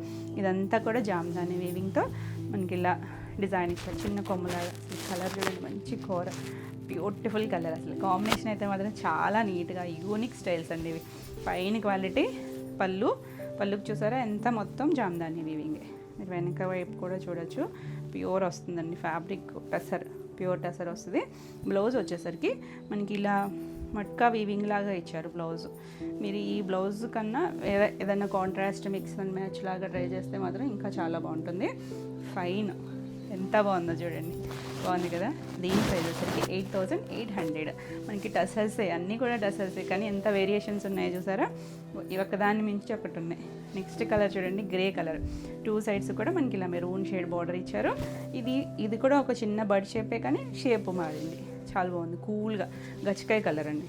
ఇదంతా కూడా జామ్దాని వీవింగ్తో మనకి ఇలా డిజైన్ ఇచ్చారు, చిన్న కొమ్మలాగా. ఈ కలర్ చూడండి, మంచి కూర, బ్యూటిఫుల్ కలర్. అసలు కాంబినేషన్ అయితే మాత్రం చాలా నీట్గా యూనిక్ స్టైల్స్ అండి ఇవి. Fine quality. పళ్ళుకి చూసారా ఎంత మొత్తం జామ్దాని వీవింగ్. మీరు వెనక వైపు కూడా చూడొచ్చు, ప్యూర్ వస్తుందండి ఫ్యాబ్రిక్. ప్యూర్ టసర్ వస్తుంది. బ్లౌజ్ వచ్చేసరికి మనకి ఇలా మట్కా వీవింగ్ లాగా ఇచ్చారు బ్లౌజ్. మీరు ఈ బ్లౌజ్ కన్నా ఏదైనా కాంట్రాస్ట్ మిక్స్ అండ్ మ్యాచ్ లాగా ట్రై చేస్తే మాత్రం ఇంకా చాలా బాగుంటుంది. ఫైన్, ఎంత బాగుందో చూడండి, బాగుంది కదా. దీని ప్రైస్ వచ్చేసరికి 8800. మనకి టసర్సే, అన్నీ కూడా టసర్సే, కానీ ఎంత వేరియేషన్స్ ఉన్నాయో చూసారా. ఒకదాన్ని మించి ఒకటి ఉన్నాయి. నెక్స్ట్ కలర్ చూడండి, గ్రే కలర్. 2 సైడ్స్ కూడా మనకి ఇలా మెరూన్ షేడ్ బార్డర్ ఇచ్చారు. ఇది కూడా ఒక చిన్న బర్డ్ షేపే కానీ షేప్ మారింది, చాలా బాగుంది. కూల్గా గచ్చకాయ కలర్ అండి.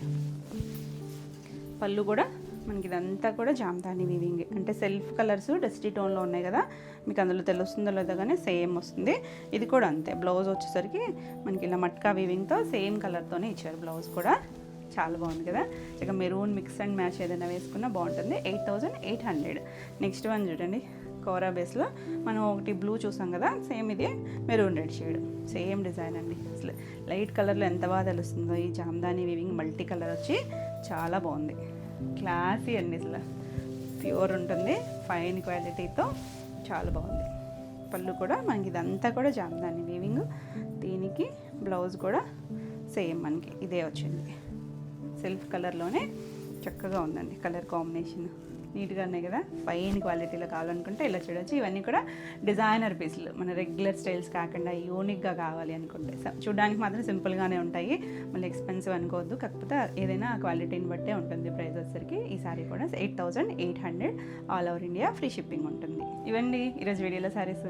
పళ్ళు కూడా మనకి ఇదంతా కూడా జామ్దాని వీవింగ్, అంటే సెల్ఫ్ కలర్స్ డస్టీ టోన్లో ఉన్నాయి కదా, మీకు అందులో తెలుస్తుందో లేదో కానీ సేమ్ వస్తుంది. ఇది కూడా అంతే. బ్లౌజ్ వచ్చేసరికి మనకి ఇలా మట్కా వీవింగ్తో సేమ్ కలర్తోనే ఇచ్చారు బ్లౌజ్ కూడా, చాలా బాగుంది కదా. ఇక మెరూన్ మిక్స్ అండ్ మ్యాచ్ ఏదైనా వేసుకున్నా బాగుంటుంది. 8800. నెక్స్ట్ వన్ చూడండి, కోరా బేస్లో మనం ఒకటి బ్లూ చూసాం కదా, సేమ్ ఇదే maroon red shade, same design అండి. అసలు లైట్ కలర్లో ఎంత బాగా తెలుస్తుందో. ఈ జామ్దాని వీవింగ్ మల్టీ కలర్ వచ్చి చాలా బాగుంది, క్లాసీ అండి. అసలు ప్యూర్ ఉంటుంది, ఫైన్ క్వాలిటీతో చాలా బాగుంది. పళ్ళు కూడా మనకి ఇదంతా కూడా జామ్దాని వీవింగ్. దీనికి బ్లౌజ్ కూడా సేమ్ మనకి ఇదే వచ్చింది, సెల్ఫ్ కలర్లోనే చక్కగా ఉందండి కలర్ కాంబినేషన్. నీట్గా ఉన్నాయి కదా. ఫైన్ క్వాలిటీలో కావాలనుకుంటే ఇలా చూడొచ్చు. ఇవన్నీ కూడా డిజైనర్ పీసులు, మన రెగ్యులర్ స్టైల్స్ కాకుండా యూనిక్గా కావాలి అనుకుంటే. చూడడానికి మాత్రం సింపుల్గానే ఉంటాయి, మళ్ళీ ఎక్స్పెన్సివ్ అనుకోవద్దు. కాకపోతే ఏదైనా క్వాలిటీని బట్టే ఉంటుంది ప్రైస్ వచ్చేసరికి. ఈ సారీ కూడా 8,800 all over India, free shipping ఉంటుంది. ఇవండి ఈరోజు వీడియోలో సారీస్.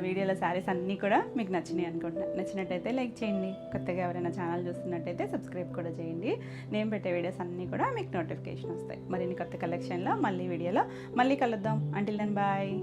వీడియోలో సారీస్ అన్నీ కూడా మీకు నచ్చినాయి అనుకుంటున్నా. నచ్చినట్టయితే లైక్ చేయండి. కొత్తగా ఎవరైనా ఛానల్ చూస్తున్నట్టయితే సబ్స్క్రైబ్ కూడా చేయండి. నేను పెట్టే వీడియోస్ అన్నీ కూడా మీకు నోటిఫికేషన్ వస్తాయి. మరిన్ని కొత్త కలెక్షన్లో మళ్ళీ వీడియోలో మళ్ళీ కలుద్దాం. Until then bye.